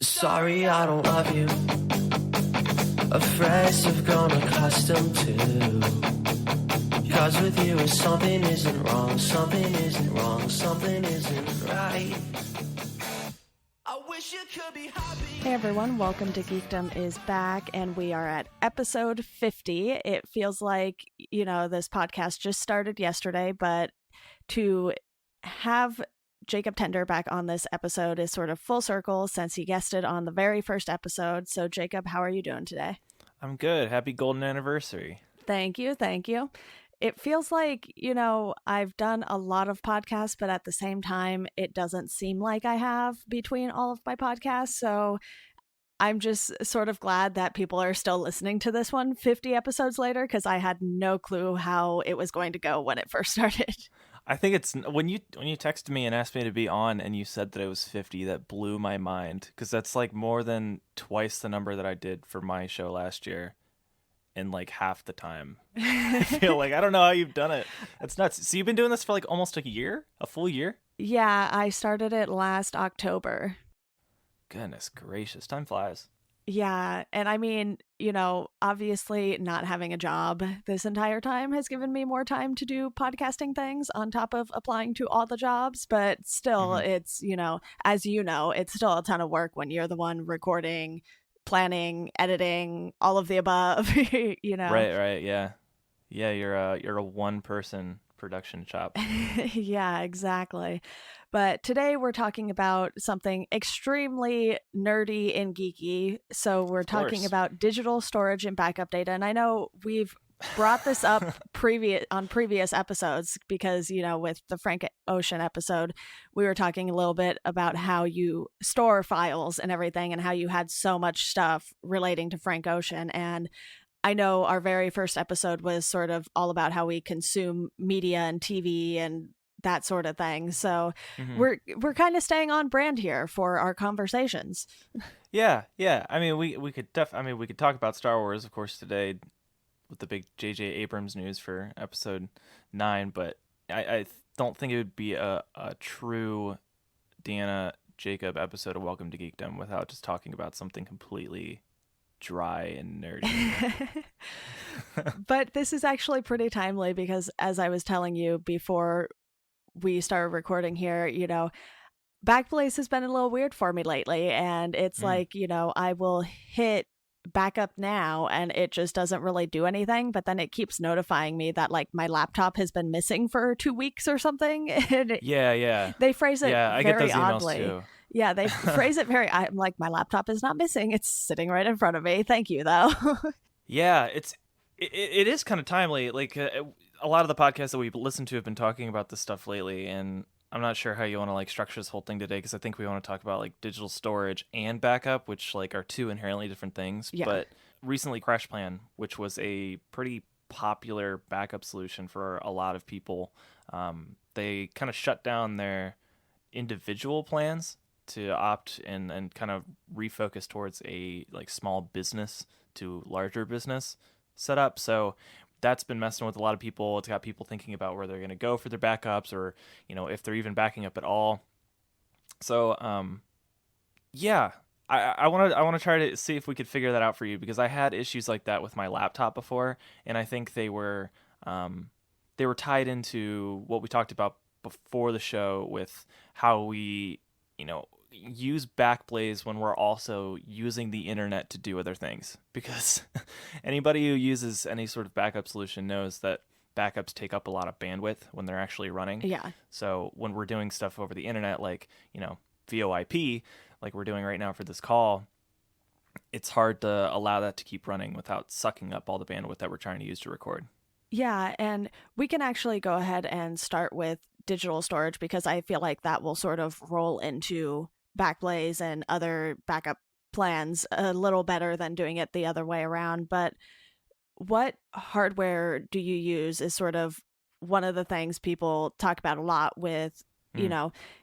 Sorry, I don't love you. Afraid I've grown accustomed to. Cause with you something isn't wrong, something isn't wrong, something isn't right. I wish you could be happy. Hey everyone, welcome to Geekdom is back, and we are at episode 50. It feels like, this podcast just started yesterday, but to have Jacob Tender back on this episode is sort of full circle since he guested on the very first episode. So Jacob, how are you doing today? I'm good. Happy golden anniversary. Thank you. It feels like, I've done a lot of podcasts, but at the same time, it doesn't seem like I have between all of my podcasts. So I'm just sort of glad that people are still listening to this one 50 episodes later, because I had no clue how it was going to go when it first started. I think it's when you texted me and asked me to be on and you said that it was 50, that blew my mind, because that's like more than twice the number that I did for my show last year in like half the time. I feel like I don't know how you've done it. That's nuts. So you've been doing this for like almost a full year? Yeah, I started it last October. Goodness gracious, time flies. Yeah, and I mean, obviously not having a job this entire time has given me more time to do podcasting things on top of applying to all the jobs, but still it's, as it's still a ton of work when you're the one recording, planning, editing, all of the above, Right, yeah. Yeah, you're a one-person production shop. Yeah, exactly. But today we're talking about something extremely nerdy and geeky. So we're talking about digital storage and backup data. And I know we've brought this up on previous episodes because, with the Frank Ocean episode, we were talking a little bit about how you store files and everything and how you had so much stuff relating to Frank Ocean. And I know our very first episode was sort of all about how we consume media and TV and that sort of thing. So we're kind of staying on brand here for our conversations. Yeah. I mean, we could talk about Star Wars, of course, today with the big J.J. Abrams news for episode 9, but I don't think it would be a true Deanna Jacob episode of Welcome to Geekdom without just talking about something completely dry and nerdy. But this is actually pretty timely because, as I was telling you before we started recording here, Backblaze has been a little weird for me lately, and it's like, I will hit backup now and it just doesn't really do anything, but then it keeps notifying me that like my laptop has been missing for 2 weeks or something. Yeah. They phrase it I very get those emails oddly. too. Yeah, they phrase it I'm like, my laptop is not missing. It's sitting right in front of me. Thank you, though. Yeah, it is kind of timely. Like a lot of the podcasts that we've listened to have been talking about this stuff lately, and I'm not sure how you want to like structure this whole thing today, because I think we want to talk about like digital storage and backup, which like are two inherently different things. Yeah. But recently, CrashPlan, which was a pretty popular backup solution for a lot of people, they kind of shut down their individual plans to opt and kind of refocus towards a like small business to larger business setup. So that's been messing with a lot of people. It's got people thinking about where they're going to go for their backups, or if they're even backing up at all. So yeah, I want to try to see if we could figure that out for you, because I had issues like that with my laptop before, and I think they were tied into what we talked about before the show with how we use Backblaze when we're also using the internet to do other things, because anybody who uses any sort of backup solution knows that backups take up a lot of bandwidth when they're actually running. Yeah. So when we're doing stuff over the internet, like, VoIP, like we're doing right now for this call, it's hard to allow that to keep running without sucking up all the bandwidth that we're trying to use to record. Yeah, and we can actually go ahead and start with digital storage, because I feel like that will sort of roll into Backblaze and other backup plans a little better than doing it the other way around. But what hardware do you use is sort of one of the things people talk about a lot with,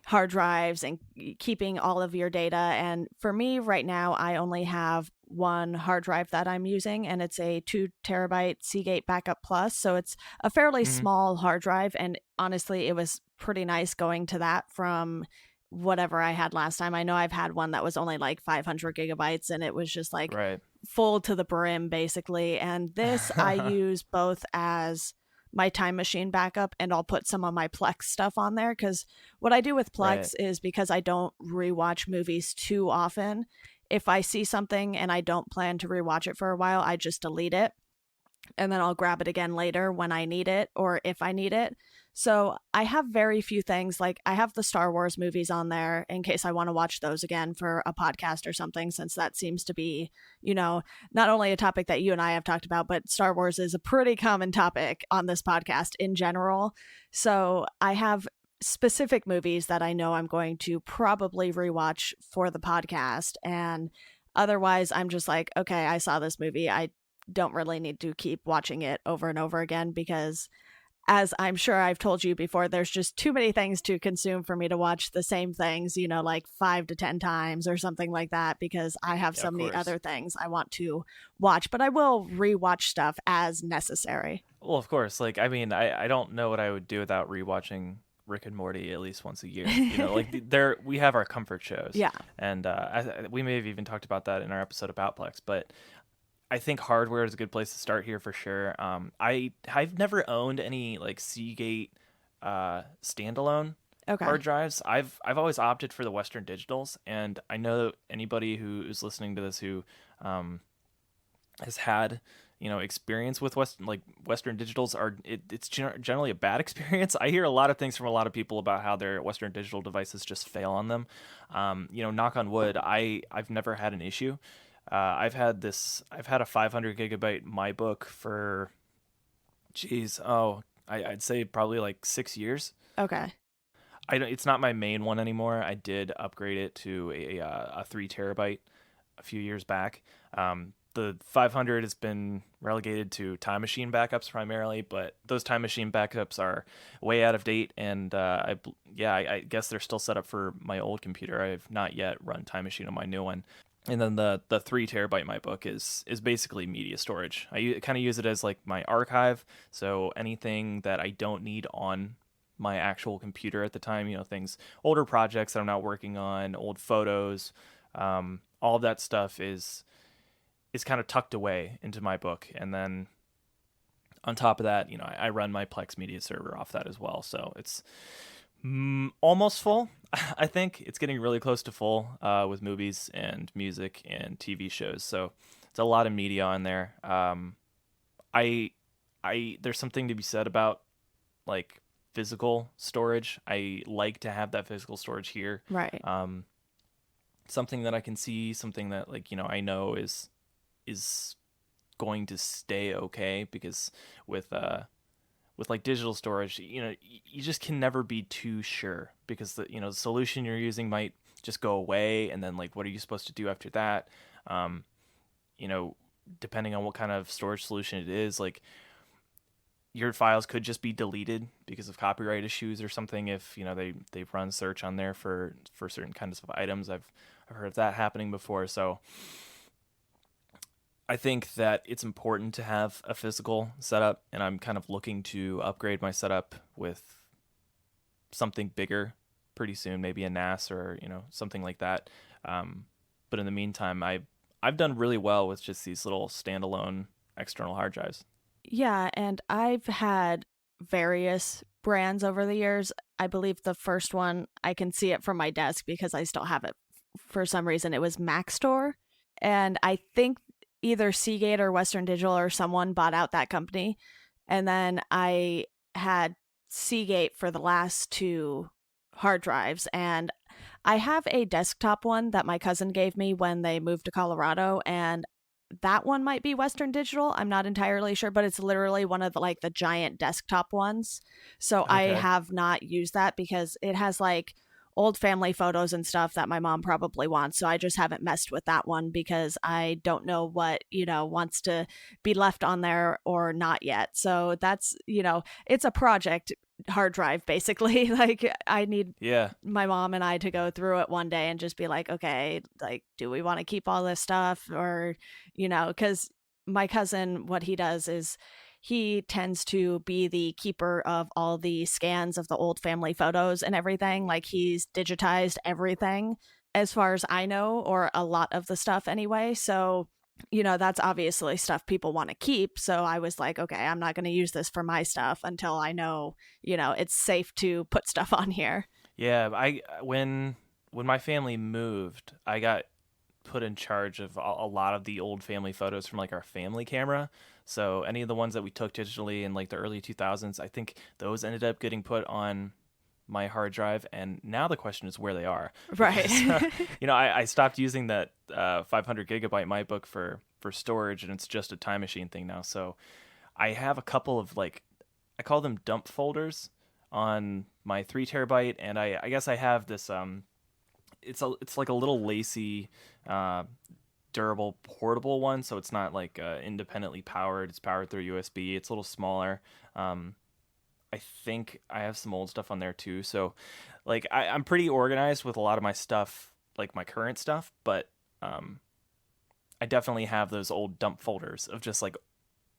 hard drives and keeping all of your data. And for me right now, I only have one hard drive that I'm using, and it's a 2 terabyte Seagate Backup Plus. So it's a fairly small hard drive. And honestly, it was pretty nice going to that from whatever I had last time. I know I've had one that was only like 500 gigabytes and it was just like Right. full to the brim basically. And this I use both as my Time Machine backup, and I'll put some of my Plex stuff on there, because what I do with Plex is, because I don't rewatch movies too often, if I see something and I don't plan to rewatch it for a while, I just delete it and then I'll grab it again later when I need it or if I need it. So I have very few things. Like I have the Star Wars movies on there in case I want to watch those again for a podcast or something, since that seems to be, not only a topic that you and I have talked about, but Star Wars is a pretty common topic on this podcast in general. So I have specific movies that I know I'm going to probably rewatch for the podcast. And otherwise, I'm just like, okay, I saw this movie. I don't really need to keep watching it over and over again, because as I'm sure I've told you before, there's just too many things to consume for me to watch the same things, like 5 to 10 times or something like that, because I have so many other things I want to watch, but I will rewatch stuff as necessary. Well, of course. Like, I mean, I don't know what I would do without rewatching Rick and Morty at least once a year. We have our comfort shows. Yeah. And we may have even talked about that in our episode about Plex, but I think hardware is a good place to start here for sure. I've never owned any like Seagate standalone hard drives. I've always opted for the Western Digitals, and I know anybody who is listening to this who has had experience with Western Digitals it's generally a bad experience. I hear a lot of things from a lot of people about how their Western Digital devices just fail on them. Knock on wood, I've never had an issue. I've had a 500 gigabyte MyBook for, I'd say probably like 6 years. Okay. It's not my main one anymore. I did upgrade it to a 3 terabyte a few years back. The 500 has been relegated to Time Machine backups primarily, but those Time Machine backups are way out of date, and I guess they're still set up for my old computer. I have not yet run Time Machine on my new one. And then the 3 terabyte MyBook is basically media storage. I kind of use it as like my archive. So anything that I don't need on my actual computer at the time, things, older projects that I'm not working on, old photos, all of that stuff is kind of tucked away into my book. And then on top of that, I run my Plex media server off that as well. So it's almost full. I think it's getting really close to full with movies and music and TV shows. So it's a lot of media on there. There's something to be said about like physical storage. I like to have that physical storage here. Right. Something that I can see, something that I know is going to stay okay, because with like digital storage, you just can never be too sure, because the solution you're using might just go away, and then like what are you supposed to do after that? Depending on what kind of storage solution it is, like your files could just be deleted because of copyright issues or something. If they've run search on there for certain kinds of items, I've heard of that happening before. So I think that it's important to have a physical setup, and I'm kind of looking to upgrade my setup with something bigger pretty soon, maybe a NAS or something like that. But in the meantime, I've done really well with just these little standalone external hard drives. Yeah, and I've had various brands over the years. I believe the first one, I can see it from my desk because I still have it for some reason. It was Maxtor, and I think either Seagate or Western Digital or someone bought out that company. And then I had Seagate for the last 2 hard drives. And I have a desktop one that my cousin gave me when they moved to Colorado. And that one might be Western Digital. I'm not entirely sure, but it's literally one of the giant desktop ones. So Okay. I have not used that because it has old family photos and stuff that my mom probably wants. So I just haven't messed with that one because I don't know what, wants to be left on there or not yet. So that's, it's a project hard drive, basically. I need my mom and I to go through it one day and just be like, okay, do we want to keep all this stuff? Or, because my cousin, what he does is he tends to be the keeper of all the scans of the old family photos and everything. Like, he's digitized everything as far as I know, or a lot of the stuff anyway. So, that's obviously stuff people want to keep. So I was like, okay, I'm not going to use this for my stuff until I know, it's safe to put stuff on here. Yeah, when my family moved, I got put in charge of a lot of the old family photos from like our family camera. So any of the ones that we took digitally in like the early 2000s, I think those ended up getting put on my hard drive, and now the question is where they are. Right. Because, I stopped using that 500 gigabyte MyBook for storage, and it's just a time machine thing now. So I have a couple of I call them dump folders on my 3 terabyte, and I guess I have this it's like a little lacy durable portable one, so it's not like independently powered. It's powered through USB. It's a little smaller. I think I have some old stuff on there too. So I'm pretty organized with a lot of my stuff, like my current stuff, but I definitely have those old dump folders of just like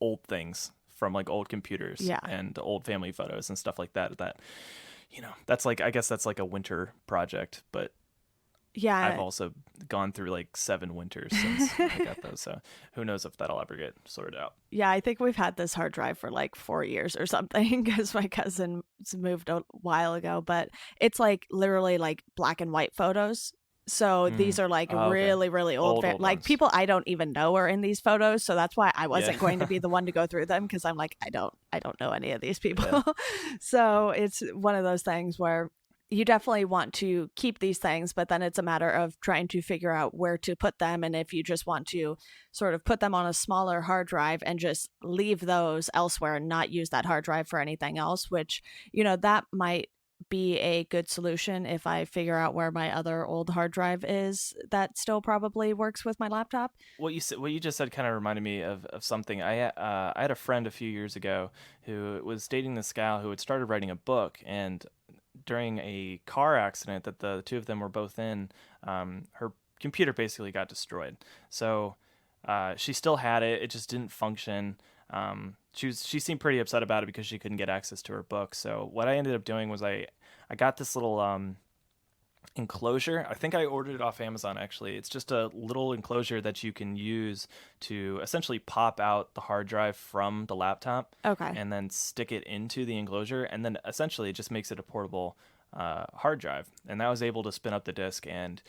old things from like old computers and old family photos and stuff like that. That's I guess that's like a winter project, but yeah, I've also gone through like 7 winters since I got those. So who knows if that'll ever get sorted out. Yeah, I think we've had this hard drive for like 4 years or something because my cousin moved a while ago, but it's like literally like black and white photos. So these are like really, really old like ones. People I don't even know are in these photos. So that's why I wasn't going to be the one to go through them, because I'm like, I don't know any of these people. Yeah. So it's one of those things where you definitely want to keep these things, but then it's a matter of trying to figure out where to put them. And if you just want to sort of put them on a smaller hard drive and just leave those elsewhere and not use that hard drive for anything else, which, that might be a good solution if I figure out where my other old hard drive is that still probably works with my laptop. What you just said kind of reminded me of something. I had a friend a few years ago who was dating this gal who had started writing a book, and during a car accident that the two of them were both in, her computer basically got destroyed. So she still had it. It just didn't function. She seemed pretty upset about it because she couldn't get access to her book. So what I ended up doing was I got this little enclosure. I think I ordered it off Amazon, actually. It's just a little enclosure that you can use to essentially pop out the hard drive from the laptop. Okay. And then stick it into the enclosure, and then essentially it just makes it a portable hard drive. And that was able to spin up the disk and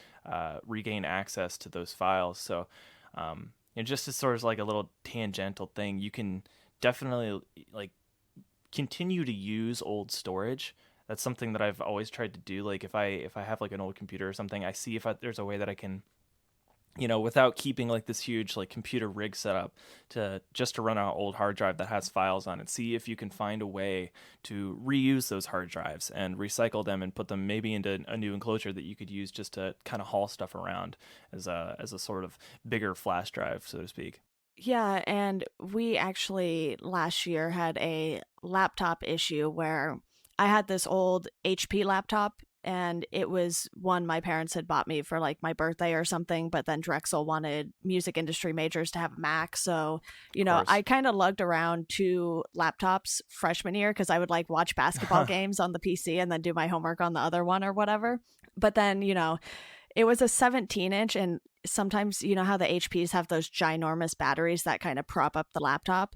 regain access to those files. So just as sort of like a little tangential thing, you can definitely continue to use old storage. That's something that I've always tried to do. Like if I have like an old computer or something, I see if there's a way that I can, without keeping like this huge like computer rig set up to run an old hard drive that has files on it. See if you can find a way to reuse those hard drives and recycle them and put them maybe into a new enclosure that you could use just to kind of haul stuff around as a sort of bigger flash drive, so to speak. Yeah, and we actually last year had a laptop issue where I had this old HP laptop, and it was one my parents had bought me for like my birthday or something, but then Drexel wanted music industry majors to have a Mac. So, I kind of lugged around 2 laptops freshman year because I would like watch basketball games on the PC and then do my homework on the other one or whatever. But then, it was a 17-inch, and sometimes how the HPs have those ginormous batteries that kind of prop up the laptop.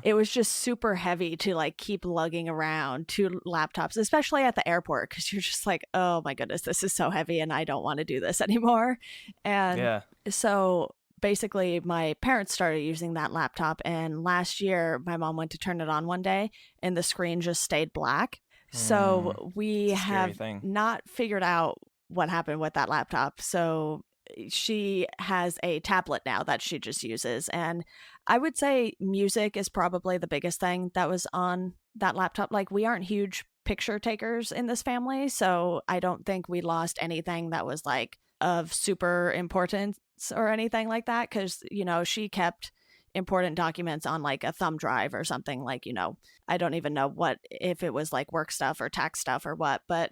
It was just super heavy to like keep lugging around 2 laptops, especially at the airport, because you're just like, oh my goodness, this is so heavy and I don't want to do this anymore. And so basically my parents started using that laptop, and last year my mom went to turn it on one day and the screen just stayed black. So we have not figured out what happened with that laptop. So she has a tablet now that she just uses. And I would say music is probably the biggest thing that was on that laptop. Like, we aren't huge picture takers in this family, so I don't think we lost anything that was like of super importance or anything like that. Because, she kept important documents on like a thumb drive or something, like, I don't even know if it was like work stuff or tax stuff or what, but,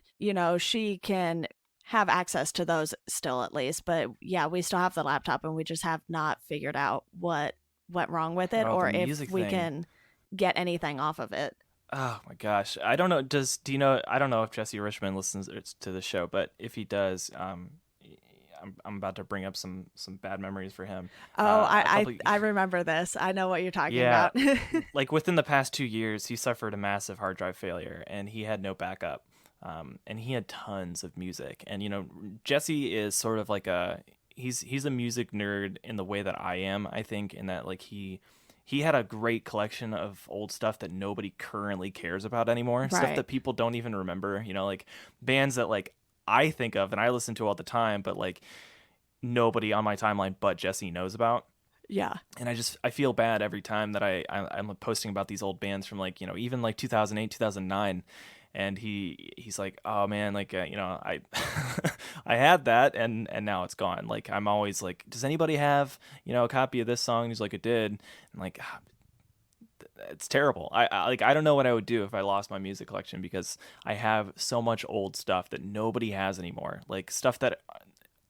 she can have access to those still at least. But yeah, we still have the laptop, and we just have not figured out what went wrong with it, or if we can get anything off of it. Oh my gosh. I don't know. Do you know? I don't know if Jesse Richmond listens to the show, but if he does, I'm about to bring up some bad memories for him. Oh, I remember this. I know what you're talking about. Like within the past 2 years, he suffered a massive hard drive failure, and he had no backup. And he had tons of music. And Jesse is sort of like he's a music nerd in the way that I am. I think in that like he had a great collection of old stuff that nobody currently cares about anymore. Right. Stuff that people don't even remember, like bands that like I think of and I listen to all the time, but like nobody on my timeline but Jesse knows about. Yeah. And I feel bad every time that I'm posting about these old bands from like, even like 2008, 2009. And he's like, oh man, like, I I had that and now it's gone. Like, I'm always like, does anybody have, a copy of this song? And he's like, it did. And like, it's terrible. I don't know what I would do if I lost my music collection, because I have so much old stuff that nobody has anymore. Like stuff that,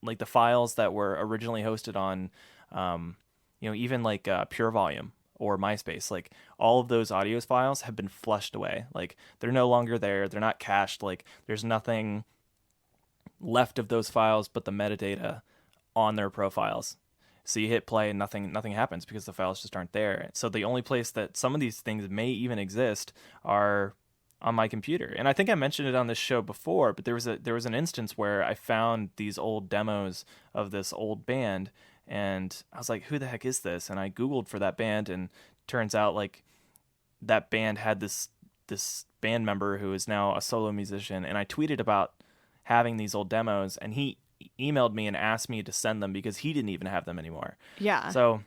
like the files that were originally hosted on, even like Pure Volume or MySpace, like all of those audio files have been flushed away. Like they're no longer there. They're not cached. Like there's nothing left of those files but the metadata on their profiles. So you hit play and nothing happens because the files just aren't there. So the only place that some of these things may even exist are on my computer. And I think I mentioned it on this show before, but there was an instance where I found these old demos of this old band, and I was like, who the heck is this? And I Googled for that band, and turns out like that band had this band member who is now a solo musician. And I tweeted about having these old demos, and he emailed me and asked me to send them because he didn't even have them anymore. Yeah. So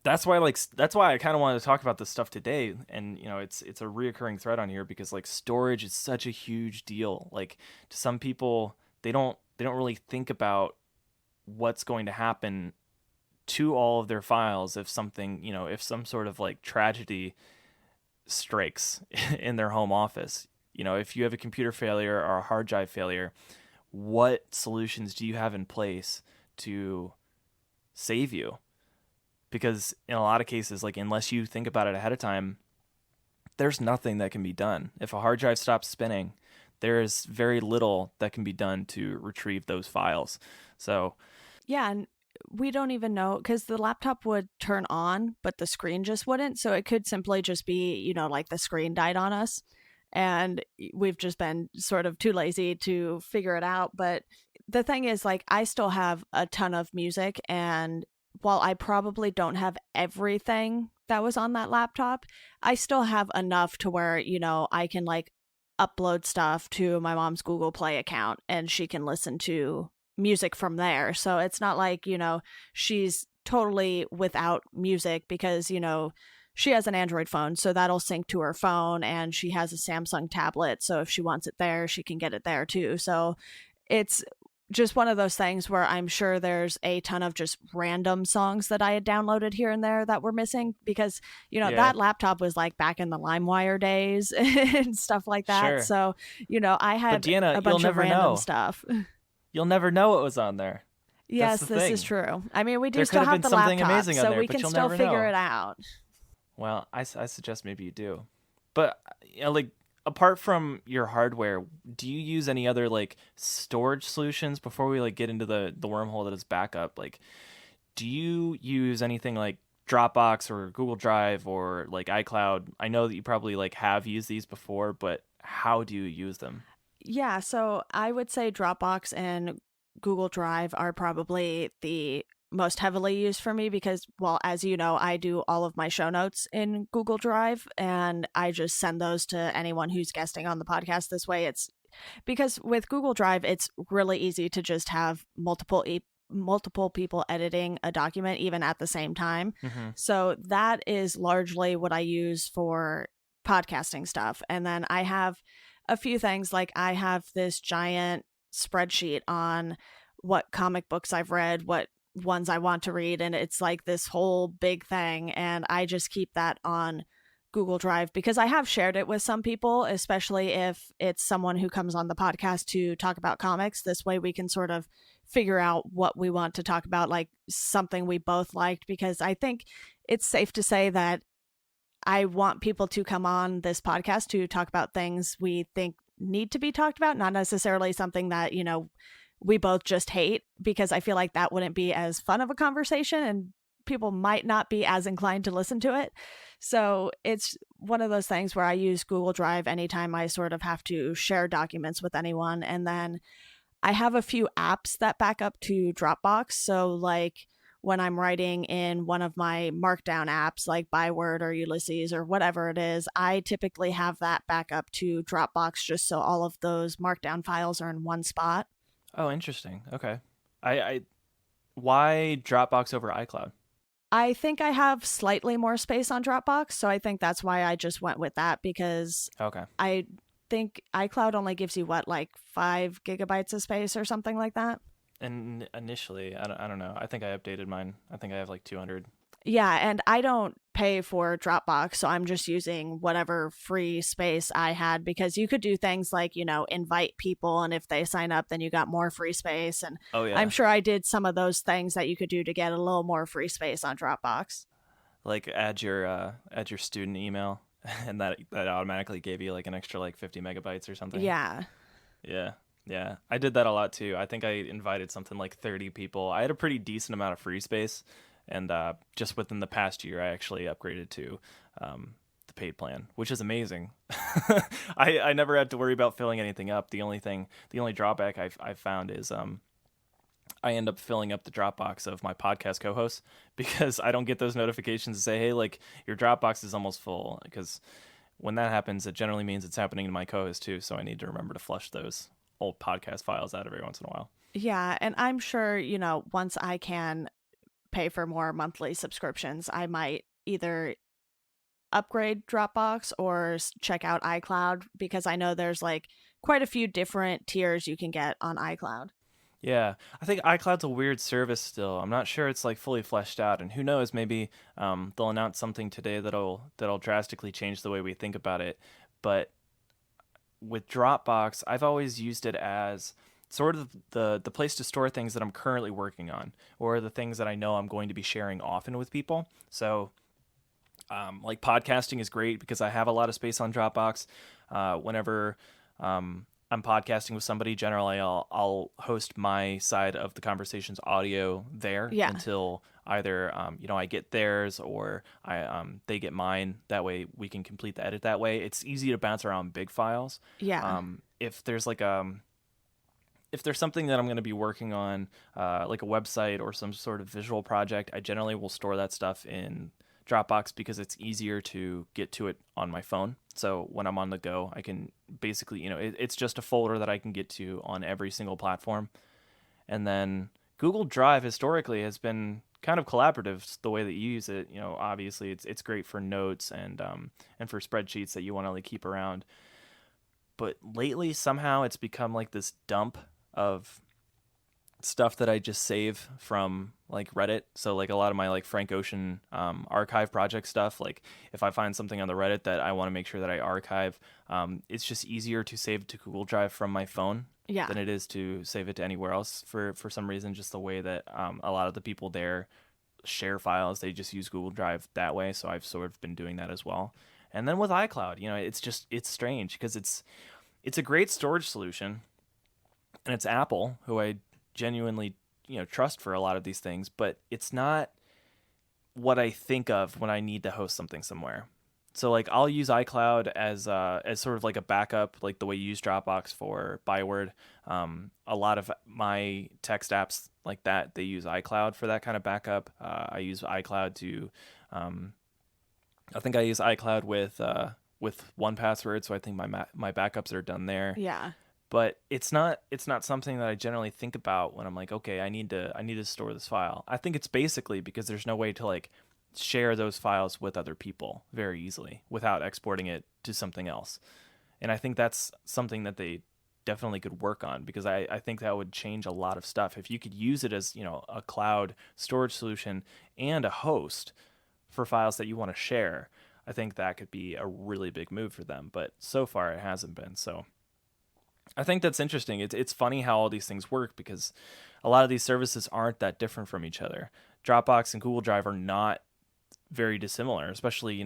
that's why I kind of wanted to talk about this stuff today. And, it's a reoccurring thread on here because like storage is such a huge deal. Like to some people, they don't really think about what's going to happen to all of their files if something, if some sort of like tragedy strikes in their home office. If you have a computer failure or a hard drive failure, what solutions do you have in place to save you? Because in a lot of cases, like unless you think about it ahead of time, there's nothing that can be done. If a hard drive stops spinning, there is very little that can be done to retrieve those files. So yeah, and we don't even know, because the laptop would turn on, but the screen just wouldn't. So it could simply just be, like the screen died on us. And we've just been sort of too lazy to figure it out. But the thing is, like, I still have a ton of music. And while I probably don't have everything that was on that laptop, I still have enough to where, I can like upload stuff to my mom's Google Play account and she can listen to music from there. So it's not like, she's totally without music, because, she has an Android phone, so that'll sync to her phone, and she has a Samsung tablet, so if she wants it there, she can get it there too. So it's just one of those things where I'm sure there's a ton of just random songs that I had downloaded here and there that were missing, because, that laptop was like back in the LimeWire days and stuff like that. Sure. So, I had Deanna, a bunch of random stuff. You'll never know what was on there. Yes, this thing. Is true. I mean, we do there still have the laptop, so there, we can still figure it out. Well, I suggest maybe you do. But, like, apart from your hardware, do you use any other, like, storage solutions before we, like, get into the wormhole that is backup? Like, do you use anything like Dropbox or Google Drive or, like, Icloud? I know that you probably, like, have used these before, but how do you use them? Yeah, so I would say Dropbox and Google Drive are probably the most heavily used for me because, well, as you know, I do all of my show notes in Google Drive, and I just send those to anyone who's guesting on the podcast. This way, it's because with Google Drive, it's really easy to just have multiple people editing a document even at the same time. Mm-hmm. So that is largely what I use for podcasting stuff. And then I have a few things, like I have this giant spreadsheet on what comic books I've read, what ones I want to read, and it's like this whole big thing, and I just keep that on Google Drive because I have shared it with some people, especially if it's someone who comes on the podcast to talk about comics. This way we can sort of figure out what we want to talk about, like something we both liked, because I think it's safe to say that I want people to come on this podcast to talk about things we think need to be talked about, not necessarily something that, we both just hate, because I feel like that wouldn't be as fun of a conversation and people might not be as inclined to listen to it. So it's one of those things where I use Google Drive anytime I sort of have to share documents with anyone. And then I have a few apps that back up to Dropbox. So like when I'm writing in one of my markdown apps like Byword or Ulysses or whatever it is, I typically have that back up to Dropbox just so all of those markdown files are in one spot. Oh, interesting. Okay. I why Dropbox over iCloud? I think I have slightly more space on Dropbox, so I think that's why I just went with that, because Okay. I think iCloud only gives you like 5 gigabytes of space or something like that. And initially, I don't know. I think I updated mine. I think I have like 200. Yeah, and I don't pay for Dropbox, so I'm just using whatever free space I had, because you could do things like, invite people, and if they sign up, then you got more free space. And Oh yeah. I'm sure I did some of those things that you could do to get a little more free space on Dropbox. Like add your student email, and that automatically gave you like an extra like 50 megabytes or something. Yeah. Yeah. Yeah. I did that a lot too. I think I invited something like 30 people. I had a pretty decent amount of free space. And just within the past year, I actually upgraded to the paid plan, which is amazing. I never had to worry about filling anything up. The only drawback I've found is I end up filling up the Dropbox of my podcast co-hosts, because I don't get those notifications to say, hey, like your Dropbox is almost full. Because when that happens, it generally means it's happening to my co-host too. So I need to remember to flush those old podcast files out every once in a while. Yeah, and I'm sure, once I can pay for more monthly subscriptions, I might either upgrade Dropbox or check out iCloud, because I know there's like quite a few different tiers you can get on iCloud. Yeah, I think iCloud's a weird service still. I'm not sure it's like fully fleshed out, and who knows, maybe they'll announce something today that'll drastically change the way we think about it. But with Dropbox, I've always used it as sort of the place to store things that I'm currently working on, or the things that I know I'm going to be sharing often with people. So like podcasting is great because I have a lot of space on Dropbox. Whenever I'm podcasting with somebody, generally I'll host my side of the conversation's audio there until either I get theirs, or they get mine. That way we can complete the edit that way. It's easy to bounce around big files. Yeah. If there's like if there's something that I'm going to be working on, like a website or some sort of visual project, I generally will store that stuff in Dropbox because it's easier to get to it on my phone. So when I'm on the go, I can basically, it's just a folder that I can get to on every single platform. And then Google Drive historically has been kind of collaborative the way that you use it. Obviously it's great for notes and for spreadsheets that you want to like keep around. But lately somehow it's become like this dump of stuff that I just save from like Reddit. So like a lot of my like Frank Ocean archive project stuff, like if I find something on the Reddit that I want to make sure that I archive, it's just easier to save it to Google Drive from my phone than it is to save it to anywhere else for some reason. Just the way that a lot of the people there share files, they just use Google Drive that way. So I've sort of been doing that as well. And then with iCloud, it's strange because it's a great storage solution, and it's Apple, who I genuinely, trust for a lot of these things, but it's not what I think of when I need to host something somewhere. So like I'll use iCloud as sort of like a backup, like the way you use Dropbox for Byword. A lot of my text apps like that, they use iCloud for that kind of backup. I use iCloud to, I think I use iCloud with 1Password, so I think my backups are done there. Yeah. But it's not something that I generally think about when I'm like, okay, I need to store this file. I think it's basically because there's no way to like share those files with other people very easily without exporting it to something else. And I think that's something that they definitely could work on, because I think that would change a lot of stuff. If you could use it as, a cloud storage solution and a host for files that you want to share, I think that could be a really big move for them. But so far it hasn't been. So I think that's interesting. It's funny how all these things work, because a lot of these services aren't that different from each other. Dropbox and Google Drive are not very dissimilar, especially,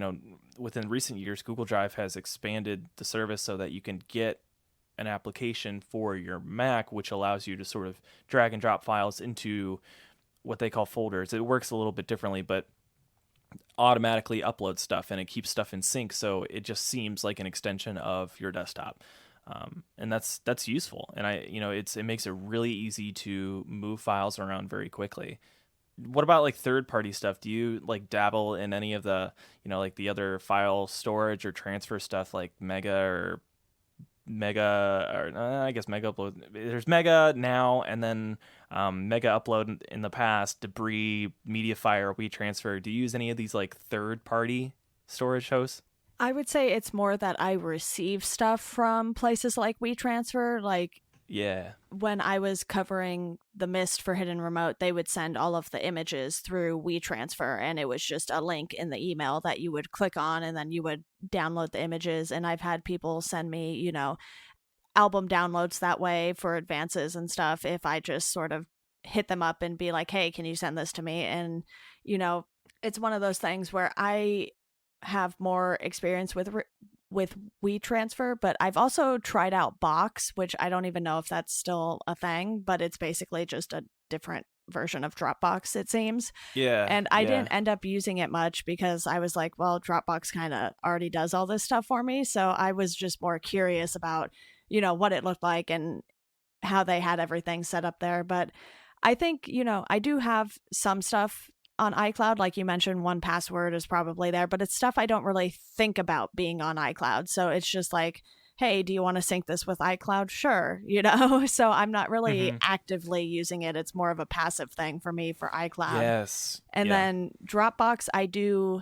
within recent years. Google Drive has expanded the service so that you can get an application for your Mac, which allows you to sort of drag and drop files into what they call folders. It works a little bit differently, but automatically uploads stuff and it keeps stuff in sync, so it just seems like an extension of your desktop. And that's useful, and it makes it really easy to move files around very quickly. What about like third-party stuff? Do you like dabble in any of the, like the other file storage or transfer stuff, like I guess Mega Upload? There's Mega now, and then Mega Upload in the past, Debris, Mediafire, WeTransfer. Do you use any of these like third-party storage hosts? I would say it's more that I receive stuff from places like WeTransfer. Like, yeah, when I was covering the Mist for Hidden Remote, they would send all of the images through WeTransfer, and it was just a link in the email that you would click on, and then you would download the images. And I've had people send me, album downloads that way for advances and stuff, if I just sort of hit them up and be like, hey, can you send this to me? And, it's one of those things where I have more experience with WeTransfer, but I've also tried out Box, which I don't even know if that's still a thing, but it's basically just a different version of Dropbox, it seems. Yeah. And I didn't end up using it much because I was like, well, Dropbox kind of already does all this stuff for me. So I was just more curious about, what it looked like and how they had everything set up there. But I think, I do have some stuff on iCloud. Like you mentioned, 1Password is probably there, but it's stuff I don't really think about being on iCloud. So it's just like, hey, do you want to sync this with iCloud? Sure. So I'm not really actively using it. It's more of a passive thing for me for iCloud. Yes. And then Dropbox, I do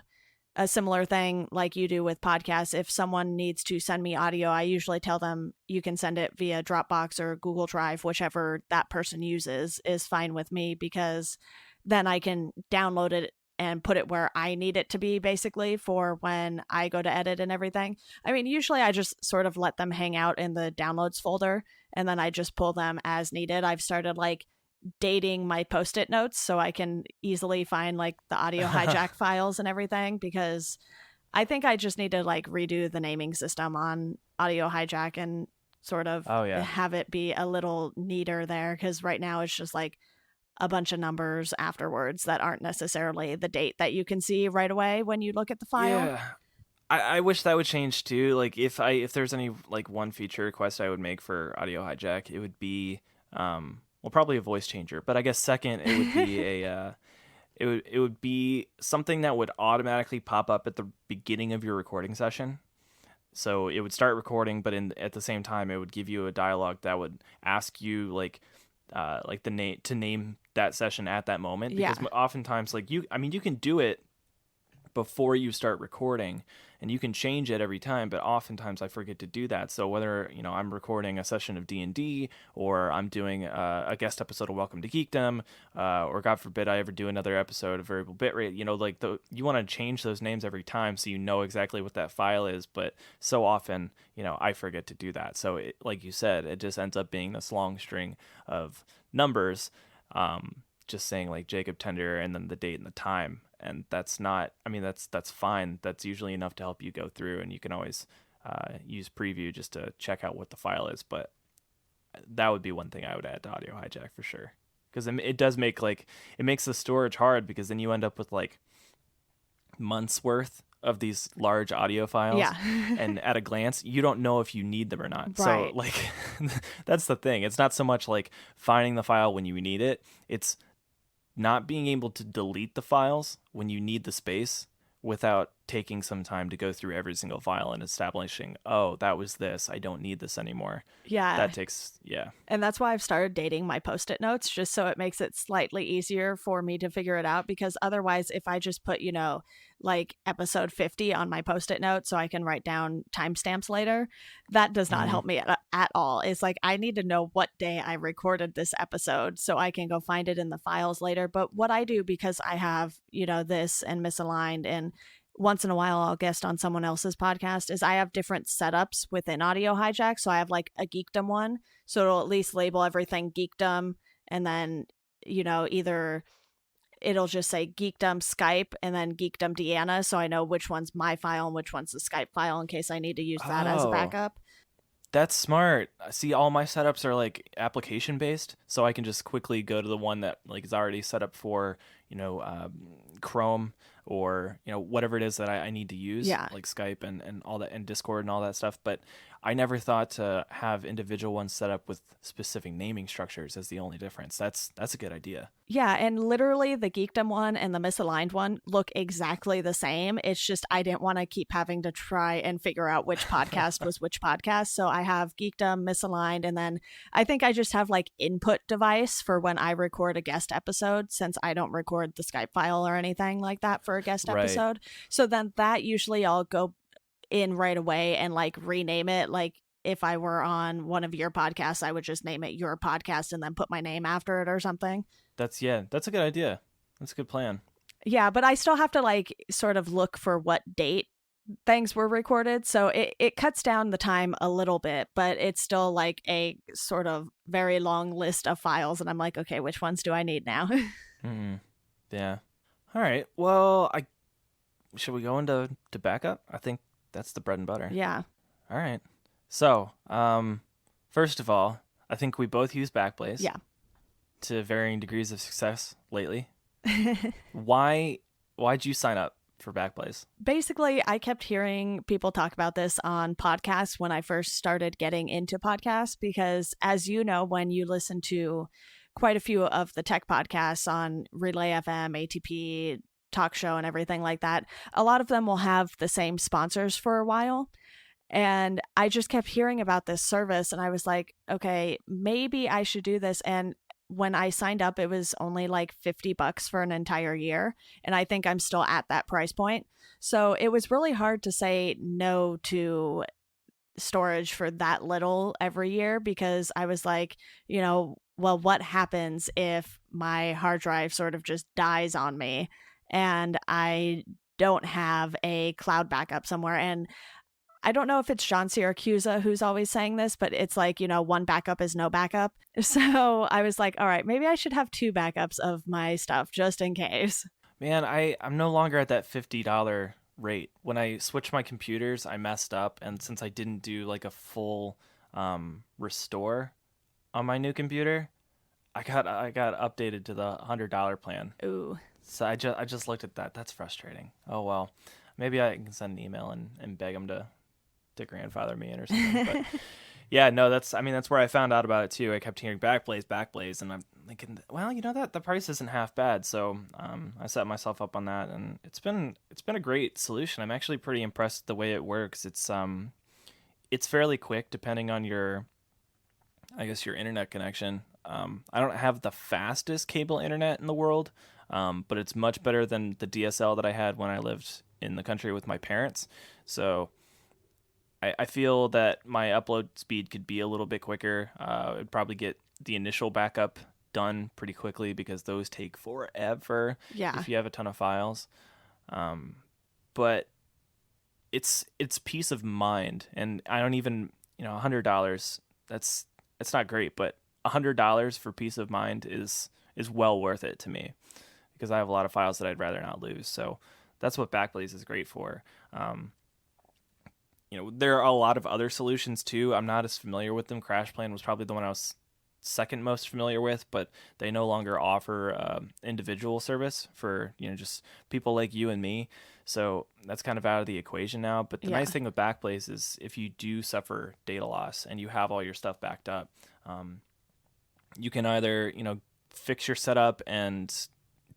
a similar thing like you do with podcasts. If someone needs to send me audio, I usually tell them you can send it via Dropbox or Google Drive, whichever that person uses is fine with me, because then I can download it and put it where I need it to be, basically, for when I go to edit and everything. I mean, usually I just sort of let them hang out in the downloads folder, and then I just pull them as needed. I've started like dating my Post-it notes so I can easily find like the audio hijack files and everything, because I think I just need to like redo the naming system on audio hijack and sort of have it be a little neater there, because right now it's just like a bunch of numbers afterwards that aren't necessarily the date that you can see right away when you look at the file. Yeah. I wish that would change too. Like if there's any like one feature request I would make for audio hijack, it would be probably a voice changer. But I guess second, it would be it would be something that would automatically pop up at the beginning of your recording session. So it would start recording, but at the same time, it would give you a dialogue that would ask you like the name to name that session at that moment. Because oftentimes, like you can do it before you start recording, and you can change it every time, but oftentimes I forget to do that. So whether I'm recording a session of D&D, or I'm doing a guest episode of Welcome to Geekdom, or God forbid I ever do another episode of Variable Bitrate, you want to change those names every time so you know exactly what that file is. But so often I forget to do that, so like you said, it just ends up being this long string of numbers, just saying like Jacob Tender and then the date and the time. And that's not, that's fine. That's usually enough to help you go through, and you can always use preview just to check out what the file is. But that would be one thing I would add to audio hijack for sure, because it does make it makes the storage hard, because then you end up with like months worth of these large audio files. Yeah. And at a glance, you don't know if you need them or not. Right. So like that's the thing. It's not so much like finding the file when you need it. It's not being able to delete the files when you need the space without taking some time to go through every single file and establishing, oh, that was this, I don't need this anymore. Yeah. That takes, And that's why I've started dating my Post-it notes, just so it makes it slightly easier for me to figure it out. Because otherwise, if I just put, like episode 50 on my Post-it note so I can write down timestamps later, that does not help me at all. It's like I need to know what day I recorded this episode so I can go find it in the files later. But what I do, because I have, this and Misaligned, and once in a while I'll guest on someone else's podcast, is I have different setups within Audio Hijack. So I have like a Geekdom one, so it'll at least label everything Geekdom, and then either it'll just say Geekdom Skype and then Geekdom Deanna, so I know which one's my file and which one's the Skype file in case I need to use that as a backup. That's smart. See, all my setups are like application based, so I can just quickly go to the one that like is already set up for, Chrome or, whatever it is that I need to use, like Skype and all that, and Discord and all that stuff. But I never thought to have individual ones set up with specific naming structures as the only difference. That's a good idea. Yeah, and literally the Geekdom one and the misaligned one look exactly the same. It's just I didn't want to keep having to try and figure out which podcast was which podcast. So I have Geekdom, misaligned, and then I think I just have like input device for when I record a guest episode, since I don't record the Skype file or anything like that for a guest episode. So then that usually I'll go in right away and like rename it. Like if I were on one of your podcasts, I would just name it your podcast and then put my name after it or something. That's a good idea. That's a good plan. Yeah, but I still have to like sort of look for what date things were recorded. So it cuts down the time a little bit, but it's still like a sort of very long list of files. And I'm like, okay, which ones do I need now? Yeah. All right. Well, should we go into backup? I think that's the bread and butter. Yeah. All right. So, first of all, I think we both use Backblaze. Yeah. To varying degrees of success lately. Why'd you sign up for Backblaze? Basically, I kept hearing people talk about this on podcasts when I first started getting into podcasts, because as you know, when you listen to quite a few of the tech podcasts on Relay FM, ATP, Talk Show, and everything like that, a lot of them will have the same sponsors for a while. And I just kept hearing about this service and I was like, okay, maybe I should do this. And when I signed up, it was only like $50 for an entire year. And I think I'm still at that price point. So it was really hard to say no to storage for that little every year, because I was like, well, what happens if my hard drive sort of just dies on me and I don't have a cloud backup somewhere? And I don't know if it's John Siracusa who's always saying this, but it's like, one backup is no backup. So I was like, all right, maybe I should have 2 backups of my stuff just in case. Man, I'm no longer at that $50 rate. When I switched my computers, I messed up. And since I didn't do like a full restore on my new computer, I got updated to the $100 plan. Ooh. So I just looked at that. That's frustrating. Oh, well, maybe I can send an email and beg them to grandfather me in or something. But yeah, no, that's where I found out about it too. I kept hearing Backblaze, and I'm thinking, well, the price isn't half bad. So I set myself up on that, and it's been a great solution. I'm actually pretty impressed with the way it works. It's fairly quick depending on your internet connection. I don't have the fastest cable internet in the world, but it's much better than the DSL that I had when I lived in the country with my parents. So I feel that my upload speed could be a little bit quicker. I'd probably get the initial backup done pretty quickly because those take forever if you have a ton of files. But it's peace of mind, and I don't even, $100, that's not great, but $100 for peace of mind is well worth it to me, because I have a lot of files that I'd rather not lose. So that's what Backblaze is great for. There are a lot of other solutions too. I'm not as familiar with them. CrashPlan was probably the one I was second most familiar with, but they no longer offer individual service for, just people like you and me. So that's kind of out of the equation now. But the nice thing with Backblaze is if you do suffer data loss and you have all your stuff backed up, you can either, fix your setup and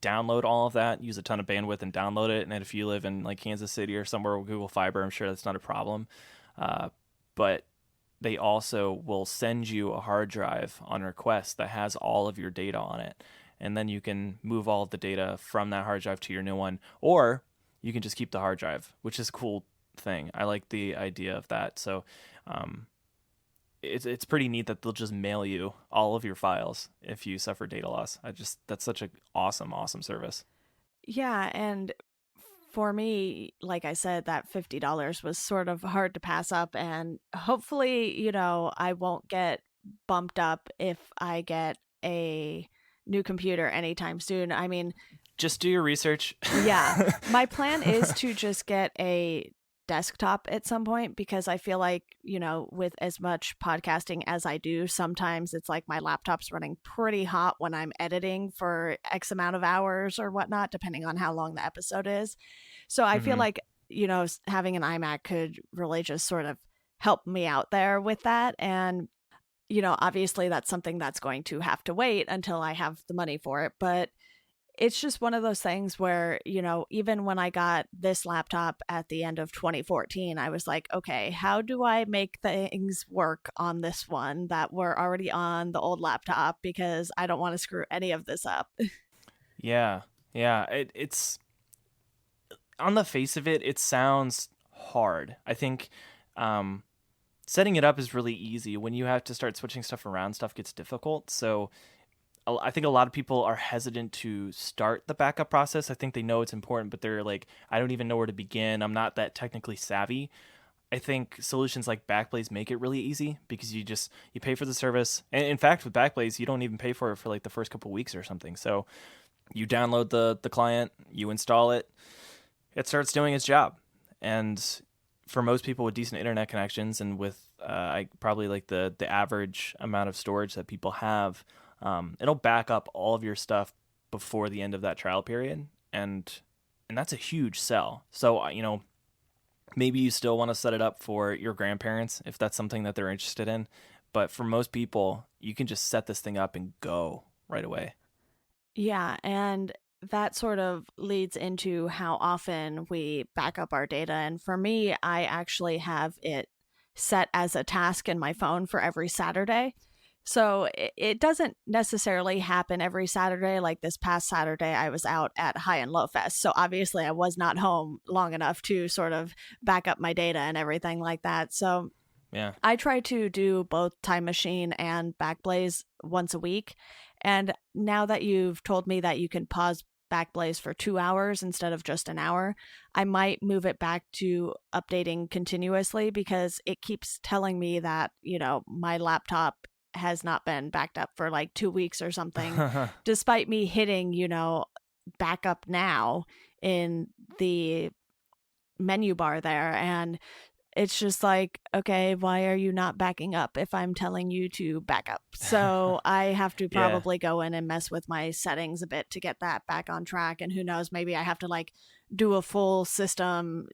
download all of that, use a ton of bandwidth and download it. And if you live in like Kansas City or somewhere with Google Fiber, I'm sure that's not a problem. But they also will send you a hard drive on request that has all of your data on it. And then you can move all of the data from that hard drive to your new one, or you can just keep the hard drive, which is a cool thing. I like the idea of that. So, it's pretty neat that they'll just mail you all of your files if you suffer data loss. That's such an awesome service. Yeah, and for me, like I said, that $50 was sort of hard to pass up, and hopefully, I won't get bumped up if I get a new computer anytime soon. I mean, Just do your research. Yeah. My plan is to just get a desktop at some point, because I feel like, with as much podcasting as I do, sometimes it's like my laptop's running pretty hot when I'm editing for X amount of hours or whatnot, depending on how long the episode is. So I feel like, having an iMac could really just sort of help me out there with that. And, obviously that's something that's going to have to wait until I have the money for it. But it's just one of those things where, even when I got this laptop at the end of 2014, I was like, okay, how do I make things work on this one that were already on the old laptop? Because I don't want to screw any of this up. Yeah. It's on the face of it, it sounds hard. I think setting it up is really easy. When you have to start switching stuff around, stuff gets difficult. So I think a lot of people are hesitant to start the backup process. I think they know it's important, but they're like, I don't even know where to begin. I'm not that technically savvy. I think solutions like Backblaze make it really easy, because you pay for the service. And in fact, with Backblaze, you don't even pay for it for like the first couple weeks or something. So you download the client, you install it, it starts doing its job. And for most people with decent internet connections and with probably like the average amount of storage that people have, it'll back up all of your stuff before the end of that trial period, and that's a huge sell. So maybe you still want to set it up for your grandparents if that's something that they're interested in, but for most people, you can just set this thing up and go right away. Yeah, and that sort of leads into how often we back up our data. And for me, I actually have it set as a task in my phone for every Saturday. So it doesn't necessarily happen every Saturday. Like this past Saturday, I was out at High and Low Fest. So obviously I was not home long enough to sort of back up my data and everything like that. So Yeah. I try to do both Time Machine and Backblaze once a week. And now that you've told me that you can pause Backblaze for 2 hours instead of just an hour, I might move it back to updating continuously, because it keeps telling me that, my laptop has not been backed up for like 2 weeks or something, despite me hitting, backup now in the menu bar there. And it's just like, okay, why are you not backing up if I'm telling you to back up? So I have to probably go in and mess with my settings a bit to get that back on track. And who knows, maybe I have to like do a full system,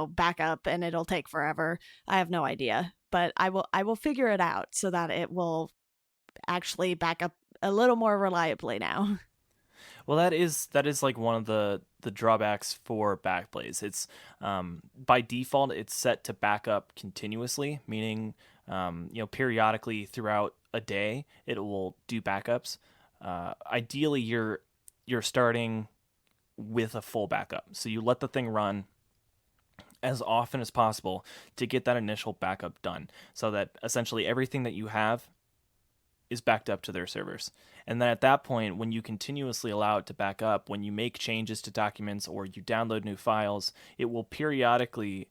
backup, and it'll take forever. I have no idea, but I will figure it out so that it will actually back up a little more reliably now. Well, that is like one of the drawbacks for Backblaze. It's by default it's set to back up continuously, meaning periodically throughout a day it will do backups. Ideally, you're starting with a full backup, so you let the thing run as often as possible to get that initial backup done, so that essentially everything that you have is backed up to their servers. And then at that point, when you continuously allow it to back up, when you make changes to documents or you download new files, it will periodically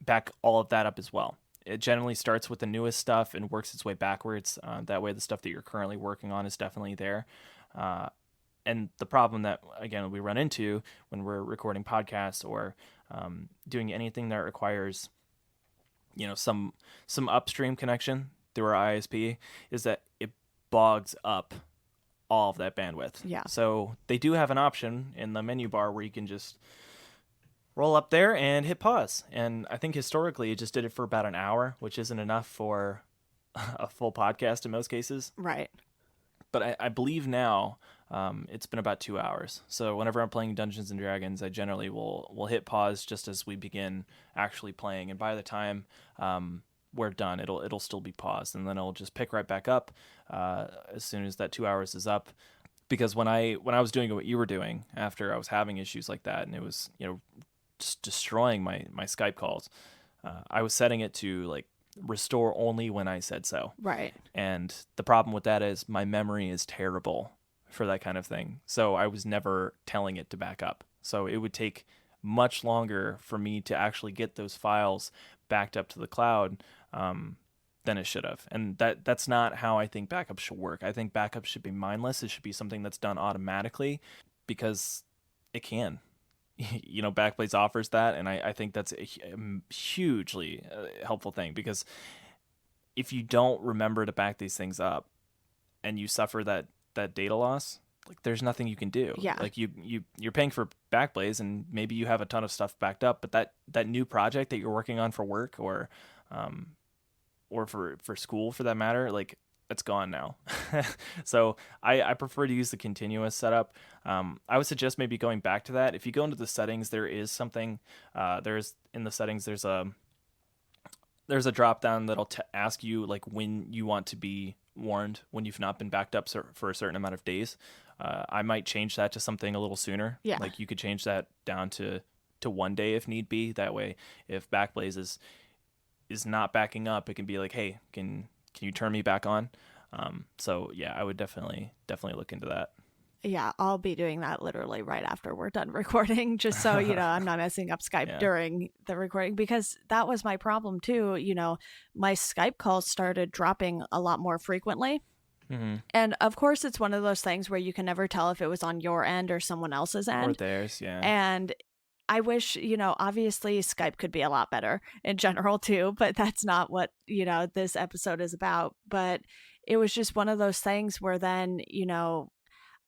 back all of that up as well. It generally starts with the newest stuff and works its way backwards. That way the stuff that you're currently working on is definitely there. And the problem that, again, we run into when we're recording podcasts or doing anything that requires some upstream connection through our ISP is that it bogs up all of that bandwidth. Yeah. So they do have an option in the menu bar where you can just roll up there and hit pause. And I think historically it just did it for about an hour, which isn't enough for a full podcast in most cases. Right. But I believe now it's been about 2 hours. So whenever I'm playing Dungeons and Dragons, I generally will hit pause just as we begin actually playing. And by the time we're done, it'll still be paused, and then it'll just pick right back up as soon as that 2 hours is up. Because when I was doing what you were doing after I was having issues like that, and it was just destroying my Skype calls, I was setting it to like restore only when I said so. Right. And the problem with that is my memory is terrible for that kind of thing. So I was never telling it to back up. So it would take much longer for me to actually get those files backed up to the cloud than it should have. And that's not how I think backups should work. I think backups should be mindless. It should be something that's done automatically, because it can. Backblaze offers that, and I think that's a hugely helpful thing, because if you don't remember to back these things up and you suffer that data loss, like there's nothing you can do. Yeah. Like you're paying for Backblaze, and maybe you have a ton of stuff backed up, but that new project that you're working on for work or for school for that matter, like it's gone now. So I prefer to use the continuous setup. I would suggest maybe going back to that. If you go into the settings, there is something, in the settings, there's a drop down that'll ask you like when you want to be warned when you've not been backed up for a certain amount of days. I might change that to something a little sooner. Yeah. Like you could change that down to 1 day if need be. That way, if Backblaze is not backing up, it can be like, hey, can you turn me back on? So yeah, I would definitely look into that. Yeah, I'll be doing that literally right after we're done recording, just so, I'm not messing up Skype during the recording, because that was my problem too. My Skype calls started dropping a lot more frequently. Mm-hmm. And of course, it's one of those things where you can never tell if it was on your end or someone else's end. Or theirs, yeah. And I wish, obviously Skype could be a lot better in general too, but that's not what, this episode is about. But it was just one of those things where then,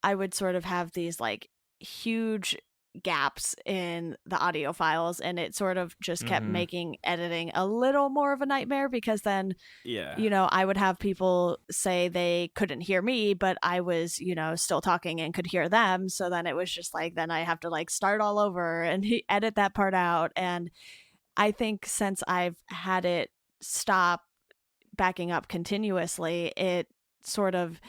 I would sort of have these like huge gaps in the audio files, and it sort of just kept making editing a little more of a nightmare, because then, I would have people say they couldn't hear me, but I was, still talking and could hear them. So then it was just like, then I have to like start all over and edit that part out. And I think since I've had it stop backing up continuously, it sort of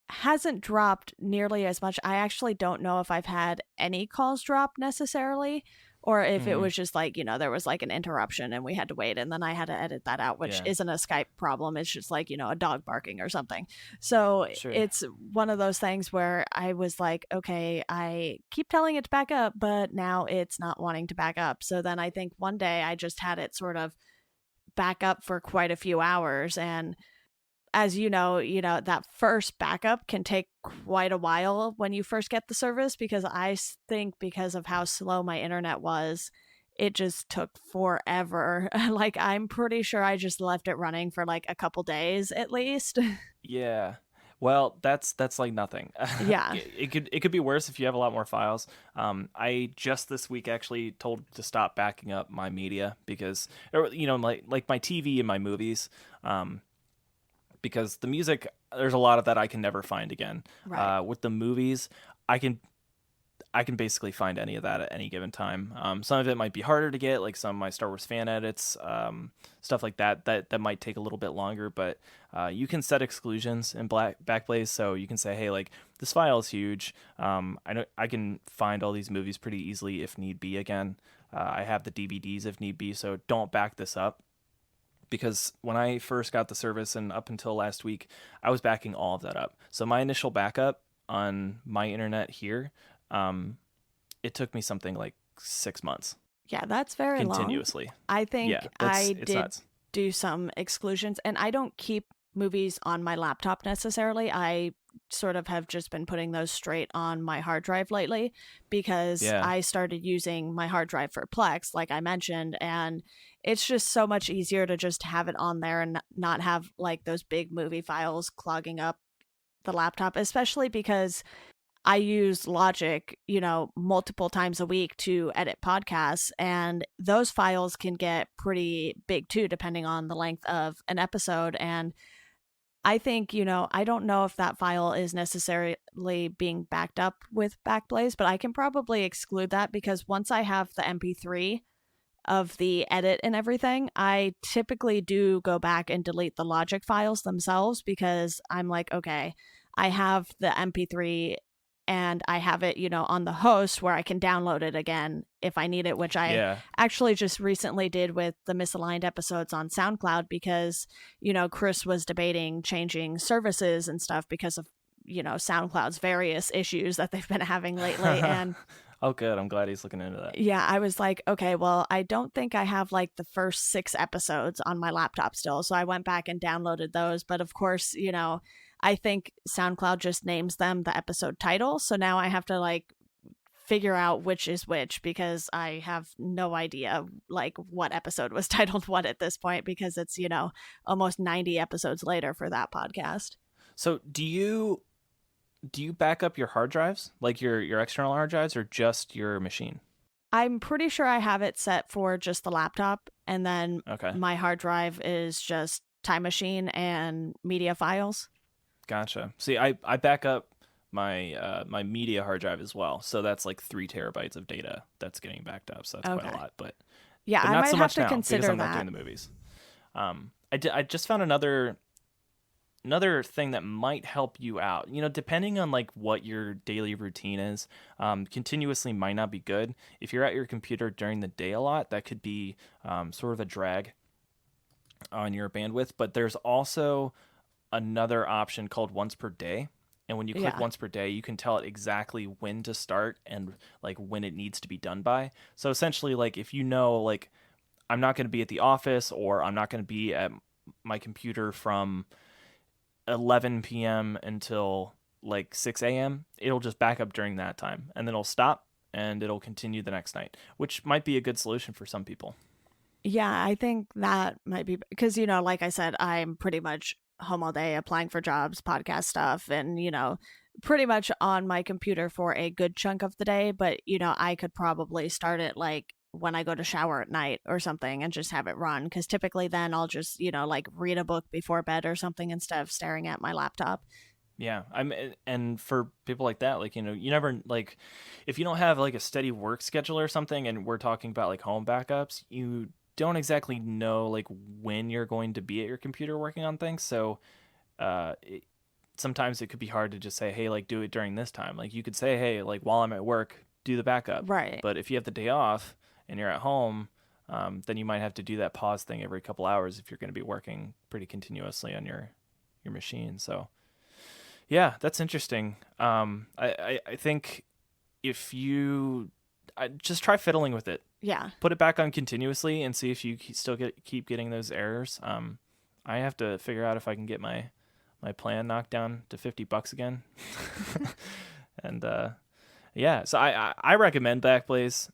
hasn't dropped nearly as much. I actually don't know if I've had any calls drop necessarily, or if it was just like, there was like an interruption and we had to wait, and then I had to edit that out, which isn't a Skype problem. It's just like, a dog barking or something. So It's one of those things where I was like, okay, I keep telling it to back up, but now it's not wanting to back up. So then I think one day I just had it sort of back up for quite a few hours, and as that first backup can take quite a while when you first get the service, because I think because of how slow my internet was, it just took forever. Like, I'm pretty sure I just left it running for like a couple days at least. Yeah. Well, that's like nothing. Yeah. It could be worse if you have a lot more files. I just this week actually told to stop backing up my media, because like my TV and my movies, because the music, there's a lot of that I can never find again. Right. With the movies, I can basically find any of that at any given time. Some of it might be harder to get, like some of my Star Wars fan edits, stuff like that might take a little bit longer, but you can set exclusions in Backblaze, so you can say, hey, like, this file is huge. I can find all these movies pretty easily if need be again. I have the DVDs if need be, so don't back this up. Because when I first got the service and up until last week, I was backing all of that up. So my initial backup on my internet here, it took me something like 6 months. Yeah, that's very continuously. Long. I think I did nuts. Do some exclusions, and I don't keep movies on my laptop necessarily. I sort of have just been putting those straight on my hard drive lately, because I started using my hard drive for Plex, like I mentioned, and it's just so much easier to just have it on there and not have like those big movie files clogging up the laptop, especially because I use Logic, multiple times a week to edit podcasts, and those files can get pretty big too, depending on the length of an episode. And I think, I don't know if that file is necessarily being backed up with Backblaze, but I can probably exclude that, because once I have the MP3 of the edit and everything, I typically do go back and delete the Logic files themselves, because I'm like, okay, I have the MP3 and I have it, on the host where I can download it again if I need it, which I actually just recently did with the misaligned episodes on SoundCloud, because, Chris was debating changing services and stuff because of, SoundCloud's various issues that they've been having lately. And oh, good. I'm glad he's looking into that. Yeah, I was like, okay, well, I don't think I have like the first 6 episodes on my laptop still. So I went back and downloaded those. But of course, I think SoundCloud just names them the episode title. So now I have to like figure out which is which, because I have no idea like what episode was titled what at this point, because it's, almost 90 episodes later for that podcast. So do you back up your hard drives, like your external hard drives, or just your machine? I'm pretty sure I have it set for just the laptop, and then my hard drive is just Time Machine and media files. Gotcha. See, I back up my media hard drive as well, so that's like 3 terabytes of data that's getting backed up. So that's quite a lot, but yeah, but I not might so have much to now consider because I'm that. not doing the movies. I just found another thing that might help you out. Depending on like what your daily routine is, continuously might not be good. If you're at your computer during the day a lot, that could be sort of a drag on your bandwidth. But there's also another option called once per day. And when you click once per day, you can tell it exactly when to start and like when it needs to be done by. So essentially, like if like I'm not going to be at the office, or I'm not going to be at my computer from 11 p.m. until like 6 a.m., it'll just back up during that time, and then it'll stop and it'll continue the next night, which might be a good solution for some people. Yeah, I think that might be because, like I said, I'm pretty much home all day applying for jobs, podcast stuff, and, pretty much on my computer for a good chunk of the day. But, I could probably start it like when I go to shower at night or something and just have it run, because typically then I'll just, like read a book before bed or something instead of staring at my laptop. Yeah, and for people like that, like, you never, like, if you don't have like a steady work schedule or something, and we're talking about like home backups, you don't exactly know like when you're going to be at your computer working on things. So sometimes it could be hard to just say, hey, like do it during this time. Like you could say, hey, like while I'm at work, do the backup. Right. But if you have the day off and you're at home, then you might have to do that pause thing every couple hours if you're going to be working pretty continuously on your machine. So yeah, that's interesting. I think if you just try fiddling with it. Yeah. Put it back on continuously and see if you still keep getting those errors. I have to figure out if I can get my plan knocked down to $50 again. And yeah, so I recommend Backblaze.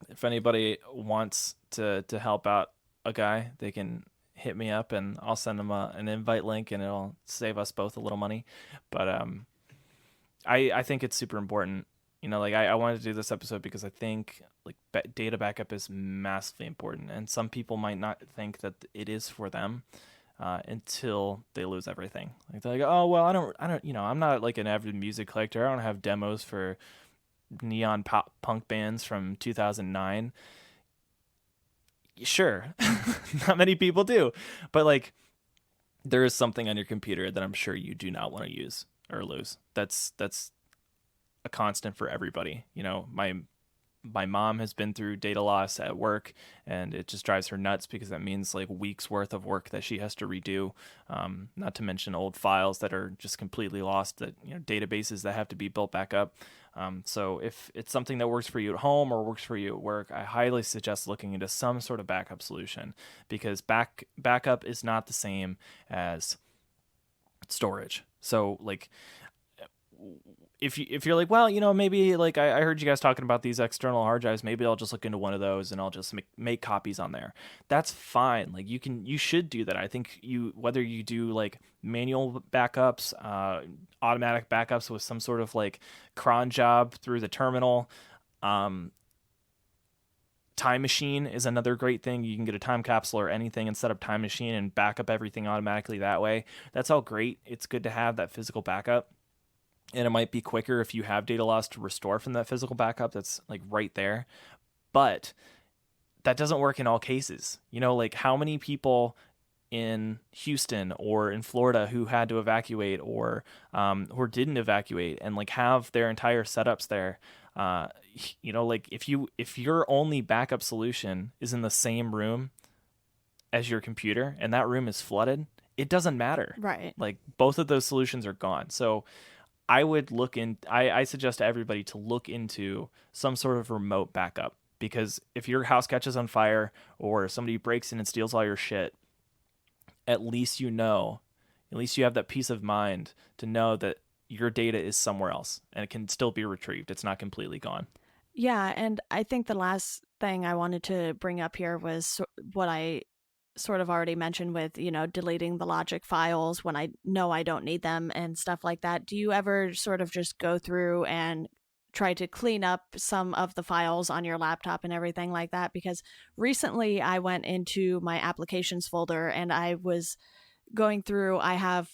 If anybody wants to help out a guy, they can hit me up and I'll send them an invite link, and it'll save us both a little money. But I think it's super important. Like I wanted to do this episode because I think like data backup is massively important, and some people might not think that it is for them until they lose everything. Like they're like, oh well, I don't, I'm not like an avid music collector. I don't have demos for neon pop punk bands from 2009. Sure, not many people do, but like there is something on your computer that I'm sure you do not want to use or lose. That's a constant for everybody. My mom has been through data loss at work, and it just drives her nuts because that means like weeks worth of work that she has to redo. Not to mention old files that are just completely lost, that databases that have to be built back up. So if it's something that works for you at home or works for you at work, I highly suggest looking into some sort of backup solution, because backup is not the same as storage. So like if you're like, well, maybe like I heard you guys talking about these external hard drives, maybe I'll just look into one of those and I'll just make copies on there. That's fine. Like you should do that. I think whether you do like manual backups, automatic backups with some sort of like cron job through the terminal, Time Machine is another great thing. You can get a time capsule or anything and set up Time Machine and back up everything automatically that way. That's all great. It's good to have that physical backup. And it might be quicker if you have data loss to restore from that physical backup that's like right there. But that doesn't work in all cases. Like how many people in Houston or in Florida who had to evacuate or didn't evacuate and like have their entire setups there. Like if your only backup solution is in the same room as your computer and that room is flooded, it doesn't matter. Right. Like both of those solutions are gone. So I suggest to everybody to look into some sort of remote backup, because if your house catches on fire or somebody breaks in and steals all your shit, at least you have that peace of mind to know that your data is somewhere else and it can still be retrieved. It's not completely gone. Yeah, and I think the last thing I wanted to bring up here was what I sort of already mentioned with, deleting the logic files when I know I don't need them and stuff like that. Do you ever sort of just go through and try to clean up some of the files on your laptop and everything like that? Because recently I went into my applications folder and I was going through, I have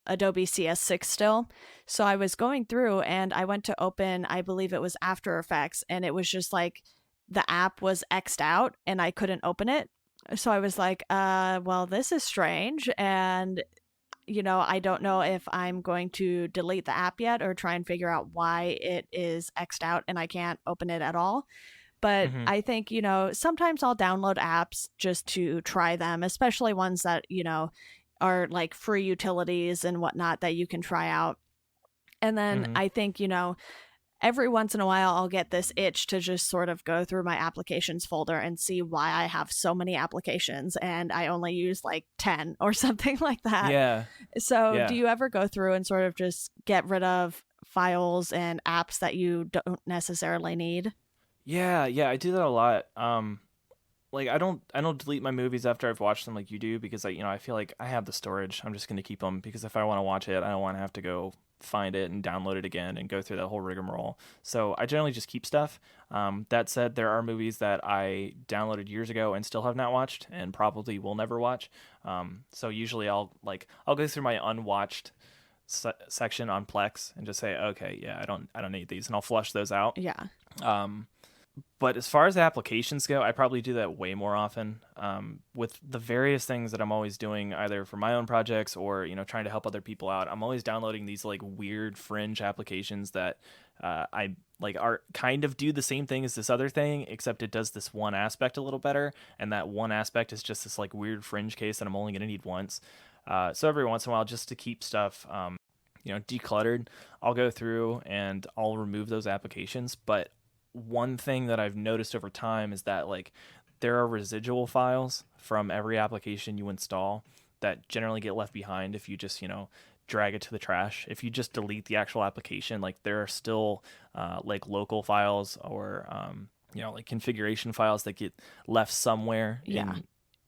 Adobe CS6 still. So I was going through and I went to open, I believe it was After Effects, and it was just like the app was X'd out and I couldn't open it. So I was like, well, this is strange. And, I don't know if I'm going to delete the app yet or try and figure out why it is X'd out and I can't open it at all. But I think, sometimes I'll download apps just to try them, especially ones that, are like free utilities and whatnot that you can try out. And then I think, every once in a while I'll get this itch to just sort of go through my applications folder and see why I have so many applications and I only use like 10 or something like that. Yeah. So do you ever go through and sort of just get rid of files and apps that you don't necessarily need? Yeah, I do that a lot. Like I don't delete my movies after I've watched them like you do, because I feel like I have the storage. I'm just going to keep them, because if I want to watch it, I don't want to have to go find it and download it again and go through that whole rigmarole. So I generally just keep stuff. That said, there are movies that I downloaded years ago and still have not watched and probably will never watch. So usually I'll go through my unwatched section on Plex and just say, okay, yeah, I don't need these, and I'll flush those out. Yeah. But as far as applications go, I probably do that way more often. With the various things that I'm always doing, either for my own projects or trying to help other people out, I'm always downloading these like weird fringe applications that I like are kind of do the same thing as this other thing, except it does this one aspect a little better, and that one aspect is just this like weird fringe case that I'm only going to need once. So every once in a while, just to keep stuff decluttered, I'll go through and I'll remove those applications. But one thing that I've noticed over time is that like there are residual files from every application you install that generally get left behind if you just drag it to the trash. If you just delete the actual application, like there are still like local files or like configuration files that get left somewhere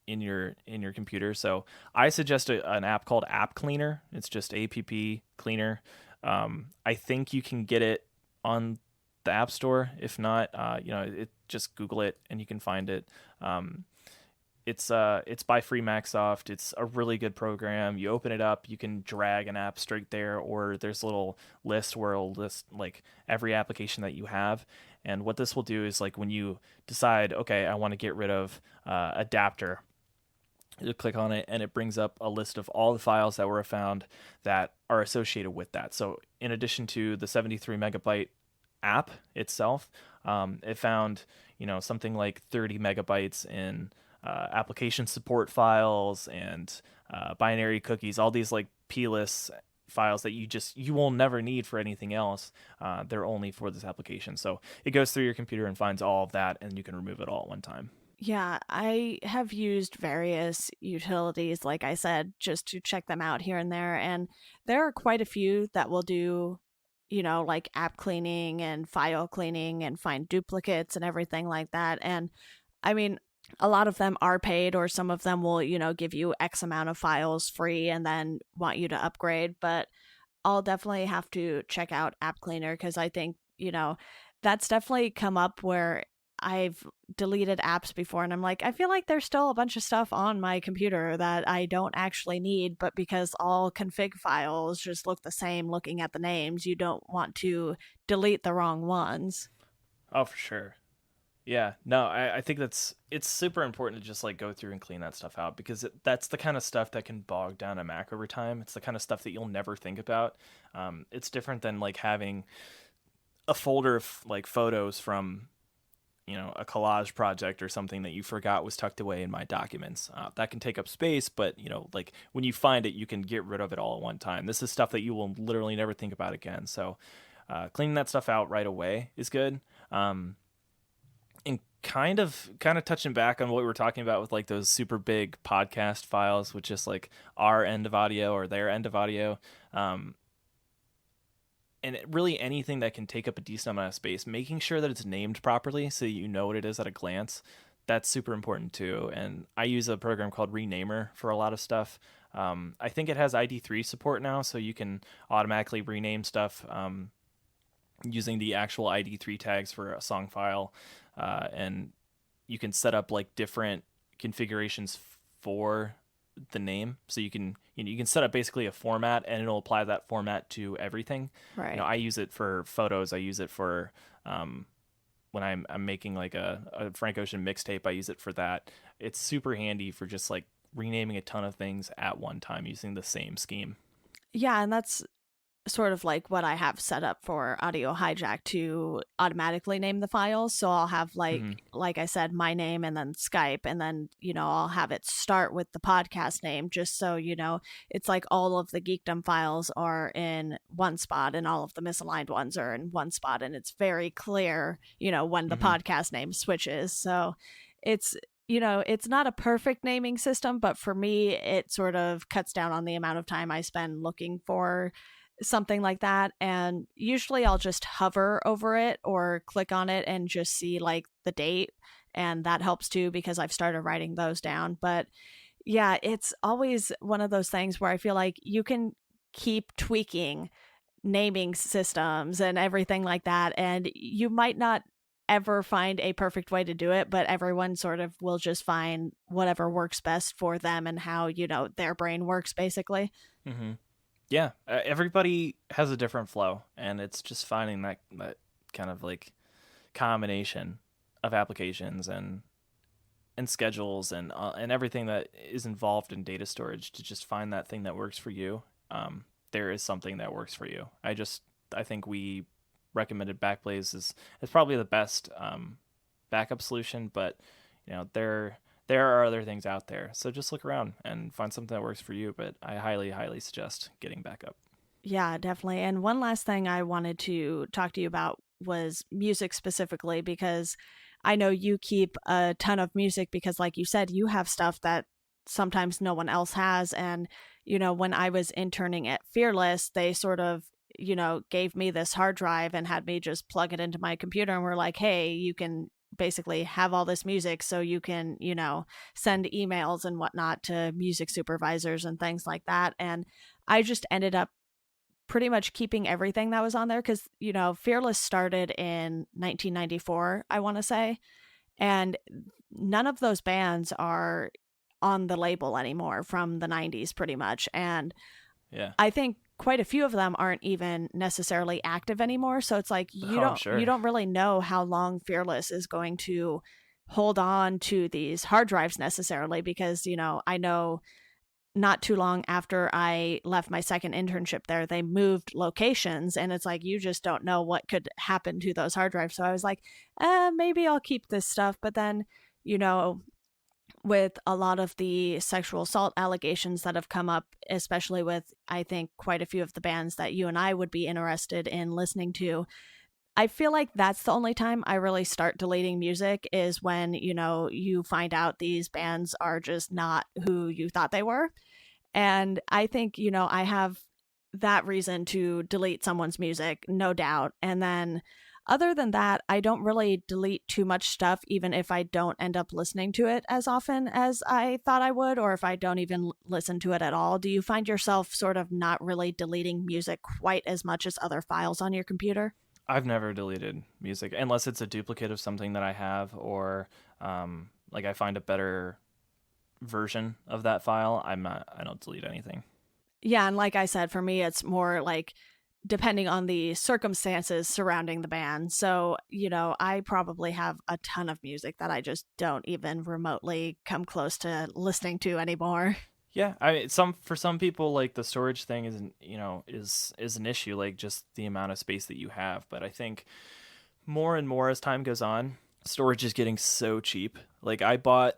in your computer. So I suggest an app called App Cleaner. It's just app cleaner. I think you can get it on the App Store. If not, just Google it and you can find it. It's by Free Microsoft. It's a really good program. You open it up, you can drag an app straight there, or there's a little list where it'll list like every application that you have. And what this will do is like when you decide, okay, I want to get rid of Adapter, you click on it and it brings up a list of all the files that were found that are associated with that. So in addition to the 73 megabyte app itself, it found something like 30 megabytes in application support files and binary cookies, all these like plist files that you will never need for anything else. They're only for this application. So it goes through your computer and finds all of that, and you can remove it all at one time. Yeah, I have used various utilities, like I said, just to check them out here and there. And there are quite a few that will do, like app cleaning and file cleaning and find duplicates and everything like that. And I mean, a lot of them are paid, or some of them will, give you X amount of files free and then want you to upgrade. But I'll definitely have to check out App Cleaner, because I think, that's definitely come up where I've deleted apps before and I'm like, I feel like there's still a bunch of stuff on my computer that I don't actually need, but because all config files just look the same looking at the names, you don't want to delete the wrong ones. Oh, for sure. Yeah, no, I think it's super important to just like go through and clean that stuff out, because that's the kind of stuff that can bog down a Mac over time. It's the kind of stuff that you'll never think about. It's different than like having a folder of like photos from a collage project or something that you forgot was tucked away in my documents. That can take up space, but like when you find it, you can get rid of it all at one time. This is stuff that you will literally never think about again. So cleaning that stuff out right away is good. And kind of touching back on what we were talking about with like those super big podcast files with just like our end of audio or their end of audio. really anything that can take up a decent amount of space, making sure that it's named properly so you know what it is at a glance, that's super important too. And I use a program called Renamer for a lot of stuff. I think it has ID3 support now, so you can automatically rename stuff using the actual ID3 tags for a song file, and you can set up like different configurations for the name, so you can set up basically a format, and it'll apply that format to everything. Right. I use it for photos. I use it for when I'm making like a Frank Ocean mixtape. I use it for that. It's super handy for just like renaming a ton of things at one time using the same scheme. Yeah, and that's sort of like what I have set up for Audio Hijack to automatically name the files. So I'll have like I said, my name and then Skype, and then, I'll have it start with the podcast name, just so, it's like all of the Geekdom files are in one spot and all of the misaligned ones are in one spot. And it's very clear, when the podcast name switches. So it's, it's not a perfect naming system, but for me, it sort of cuts down on the amount of time I spend looking for something like that. And usually I'll just hover over it or click on it and just see like the date, and that helps too because I've started writing those down. But yeah, it's always one of those things where I feel like you can keep tweaking naming systems and everything like that, and you might not ever find a perfect way to do it, but everyone sort of will just find whatever works best for them and how their brain works, basically. Yeah, everybody has a different flow, and it's just finding that kind of like combination of applications and schedules and everything that is involved in data storage to just find that thing that works for you. There is something that works for you. I think we recommended Backblaze is probably the best backup solution, but there are other things out there. So just look around and find something that works for you. But I highly, highly suggest getting backup. Yeah, definitely. And one last thing I wanted to talk to you about was music specifically, because I know you keep a ton of music because, like you said, you have stuff that sometimes no one else has. And, when I was interning at Fearless, they sort of, gave me this hard drive and had me just plug it into my computer, and were like, hey, you can basically have all this music so you can, send emails and whatnot to music supervisors and things like that. And I just ended up pretty much keeping everything that was on there because, Fearless started in 1994, I want to say, and none of those bands are on the label anymore from the 90s pretty much. And yeah, I think quite a few of them aren't even necessarily active anymore. So it's like you don't really know how long Fearless is going to hold on to these hard drives necessarily, because, I know not too long after I left my second internship there, they moved locations, and it's like you just don't know what could happen to those hard drives. So I was like, maybe I'll keep this stuff. But then, with a lot of the sexual assault allegations that have come up, especially with, I think, quite a few of the bands that you and I would be interested in listening to, I feel like that's the only time I really start deleting music, is when, you find out these bands are just not who you thought they were. And I think, I have that reason to delete someone's music, no doubt. And then other than that, I don't really delete too much stuff, even if I don't end up listening to it as often as I thought I would, or if I don't even listen to it at all. Do you find yourself sort of not really deleting music quite as much as other files on your computer? I've never deleted music unless it's a duplicate of something that I have, or like I find a better version of that file. I don't delete anything. Yeah, and like I said, for me, it's more like depending on the circumstances surrounding the band. So, I probably have a ton of music that I just don't even remotely come close to listening to anymore. Yeah, for some people, like the storage thing isn't, is an issue, like just the amount of space that you have. But I think more and more as time goes on, storage is getting so cheap. Like I bought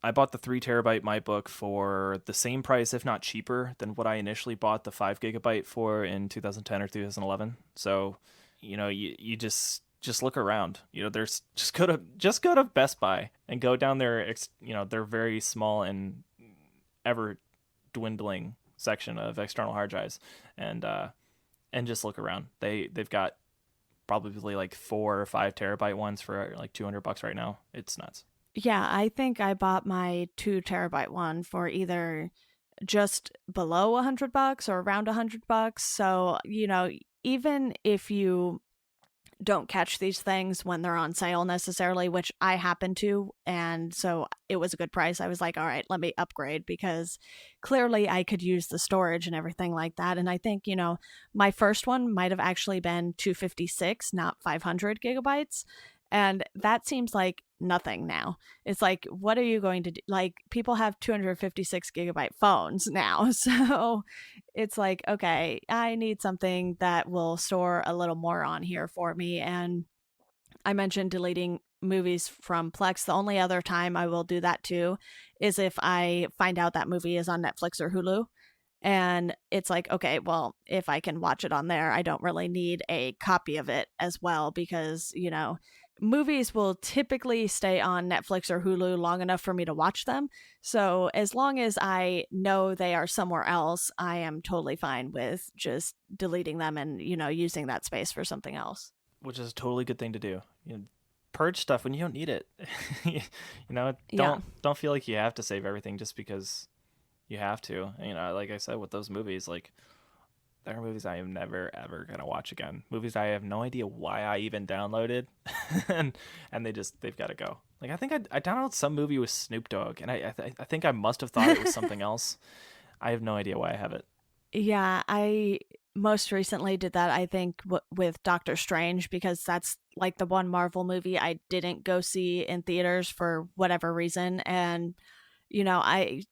the 3 terabyte MyBook for the same price, if not cheaper, than what I initially bought the 5 gigabyte for in 2010 or 2011. So, you just look around. There's just go to Best Buy and go down their their very small and ever dwindling section of external hard drives, and and just look around. They've got probably like 4 or 5 terabyte ones for like $200 right now. It's nuts. Yeah, I think I bought my 2 terabyte one for either just below $100 or around $100. So, even if you don't catch these things when they're on sale necessarily, which I happen to, and so it was a good price. I was like, all right, let me upgrade, because clearly I could use the storage and everything like that. And I think, my first one might have actually been 256, not 500 gigabytes. And that seems like nothing now. It's like, what are you going to do? Like, people have 256 gigabyte phones now. So it's like, okay, I need something that will store a little more on here for me. And I mentioned deleting movies from Plex. The only other time I will do that too is if I find out that movie is on Netflix or Hulu. And it's like, okay, well, if I can watch it on there, I don't really need a copy of it as well, because, movies will typically stay on Netflix or Hulu long enough for me to watch them. So as long as I know they are somewhere else, I am totally fine with just deleting them and, using that space for something else. Which is a totally good thing to do. Purge stuff when you don't need it. Yeah. Don't feel like you have to save everything just because you have to. Like I said, with those movies, like, there are movies I am never ever gonna watch again. Movies I have no idea why I even downloaded, and they've got to go. Like, I think I downloaded some movie with Snoop Dogg, and I think I must have thought it was something else. I have no idea why I have it. Yeah, I most recently did that, I think, with Doctor Strange, because that's like the one Marvel movie I didn't go see in theaters for whatever reason. And, I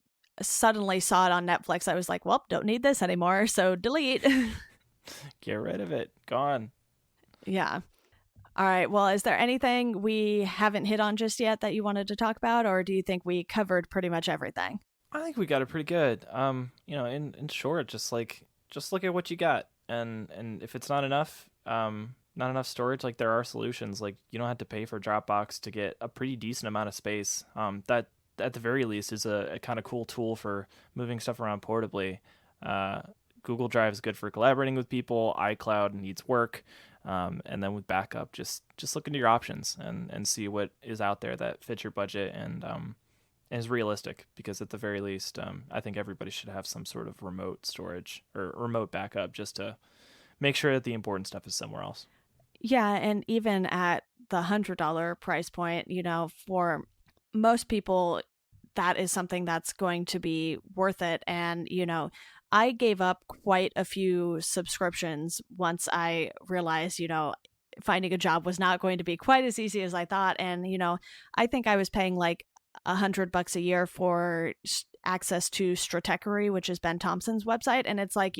suddenly saw it on Netflix. I was like, well, don't need this anymore, so delete. Get rid of it. Gone. Yeah. All right. Well, is there anything we haven't hit on just yet that you wanted to talk about, or do you think we covered pretty much everything? I think we got it pretty good. In short, just look at what you got, and if it's not enough, not enough storage, like, there are solutions. Like, you don't have to pay for Dropbox to get a pretty decent amount of space. That at the very least is a kind of cool tool for moving stuff around portably. Google Drive is good for collaborating with people. Icloud needs work. And then with backup, just look into your options and see what is out there that fits your budget and is realistic, because at the very least, I think everybody should have some sort of remote storage or remote backup, just to make sure that the important stuff is somewhere else. Yeah, and even at the $100 price point, for most people, that is something that's going to be worth it. And, I gave up quite a few subscriptions once I realized, finding a job was not going to be quite as easy as I thought. And, I think I was paying like $100 a year for access to Stratechery, which is Ben Thompson's website. And it's like,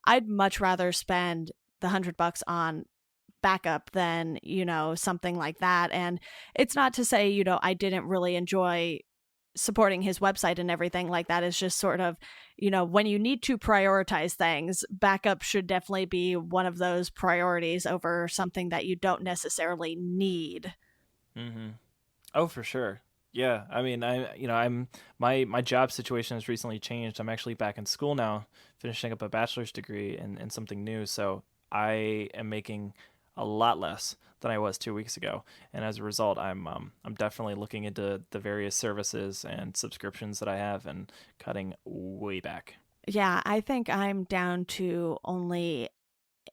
I'd much rather spend the $100 on backup than, something like that. And it's not to say, I didn't really enjoy supporting his website and everything like that. Is just sort of, when you need to prioritize things, backup should definitely be one of those priorities over something that you don't necessarily need. Mm-hmm. Oh, for sure. Yeah. I mean, my job situation has recently changed. I'm actually back in school now, finishing up a bachelor's degree in something new. So I am making a lot less than I was 2 weeks ago, and as a result, I'm definitely looking into the various services and subscriptions that I have and cutting way back. Yeah, I think I'm down to only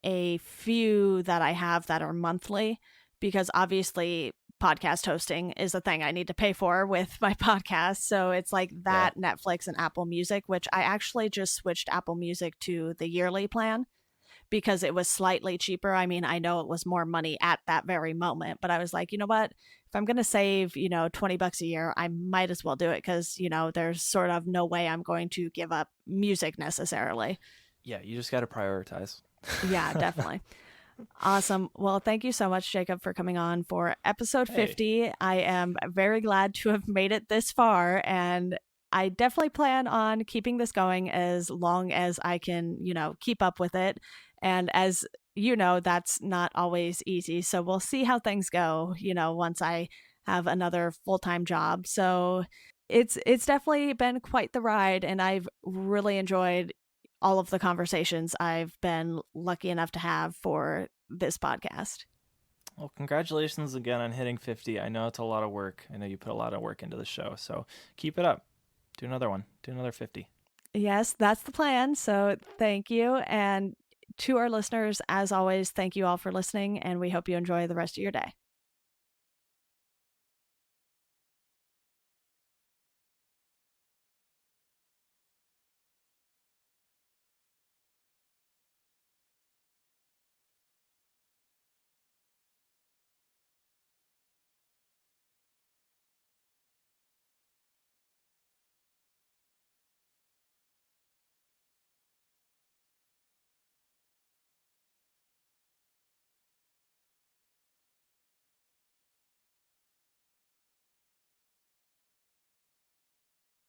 a few that I have that are monthly, because obviously podcast hosting is a thing I need to pay for with my podcast. So it's like that, yeah. Netflix and Apple Music, which I actually just switched Apple Music to the yearly plan because it was slightly cheaper. I mean, I know it was more money at that very moment, but I was like, you know what? If I'm going to save, $20 a year, I might as well do it, because, there's sort of no way I'm going to give up music necessarily. Yeah, you just got to prioritize. Yeah, definitely. Awesome. Well, thank you so much, Jacob, for coming on for episode 50. Hey. I am very glad to have made it this far, and I definitely plan on keeping this going as long as I can, keep up with it. And as you know, that's not always easy. So we'll see how things go, once I have another full-time job. So it's definitely been quite the ride, and I've really enjoyed all of the conversations I've been lucky enough to have for this podcast. Well, congratulations again on hitting 50. I know it's a lot of work. I know you put a lot of work into the show, so keep it up. Do another one. Do another 50. Yes, that's the plan. So thank you. And to our listeners, as always, thank you all for listening, and we hope you enjoy the rest of your day.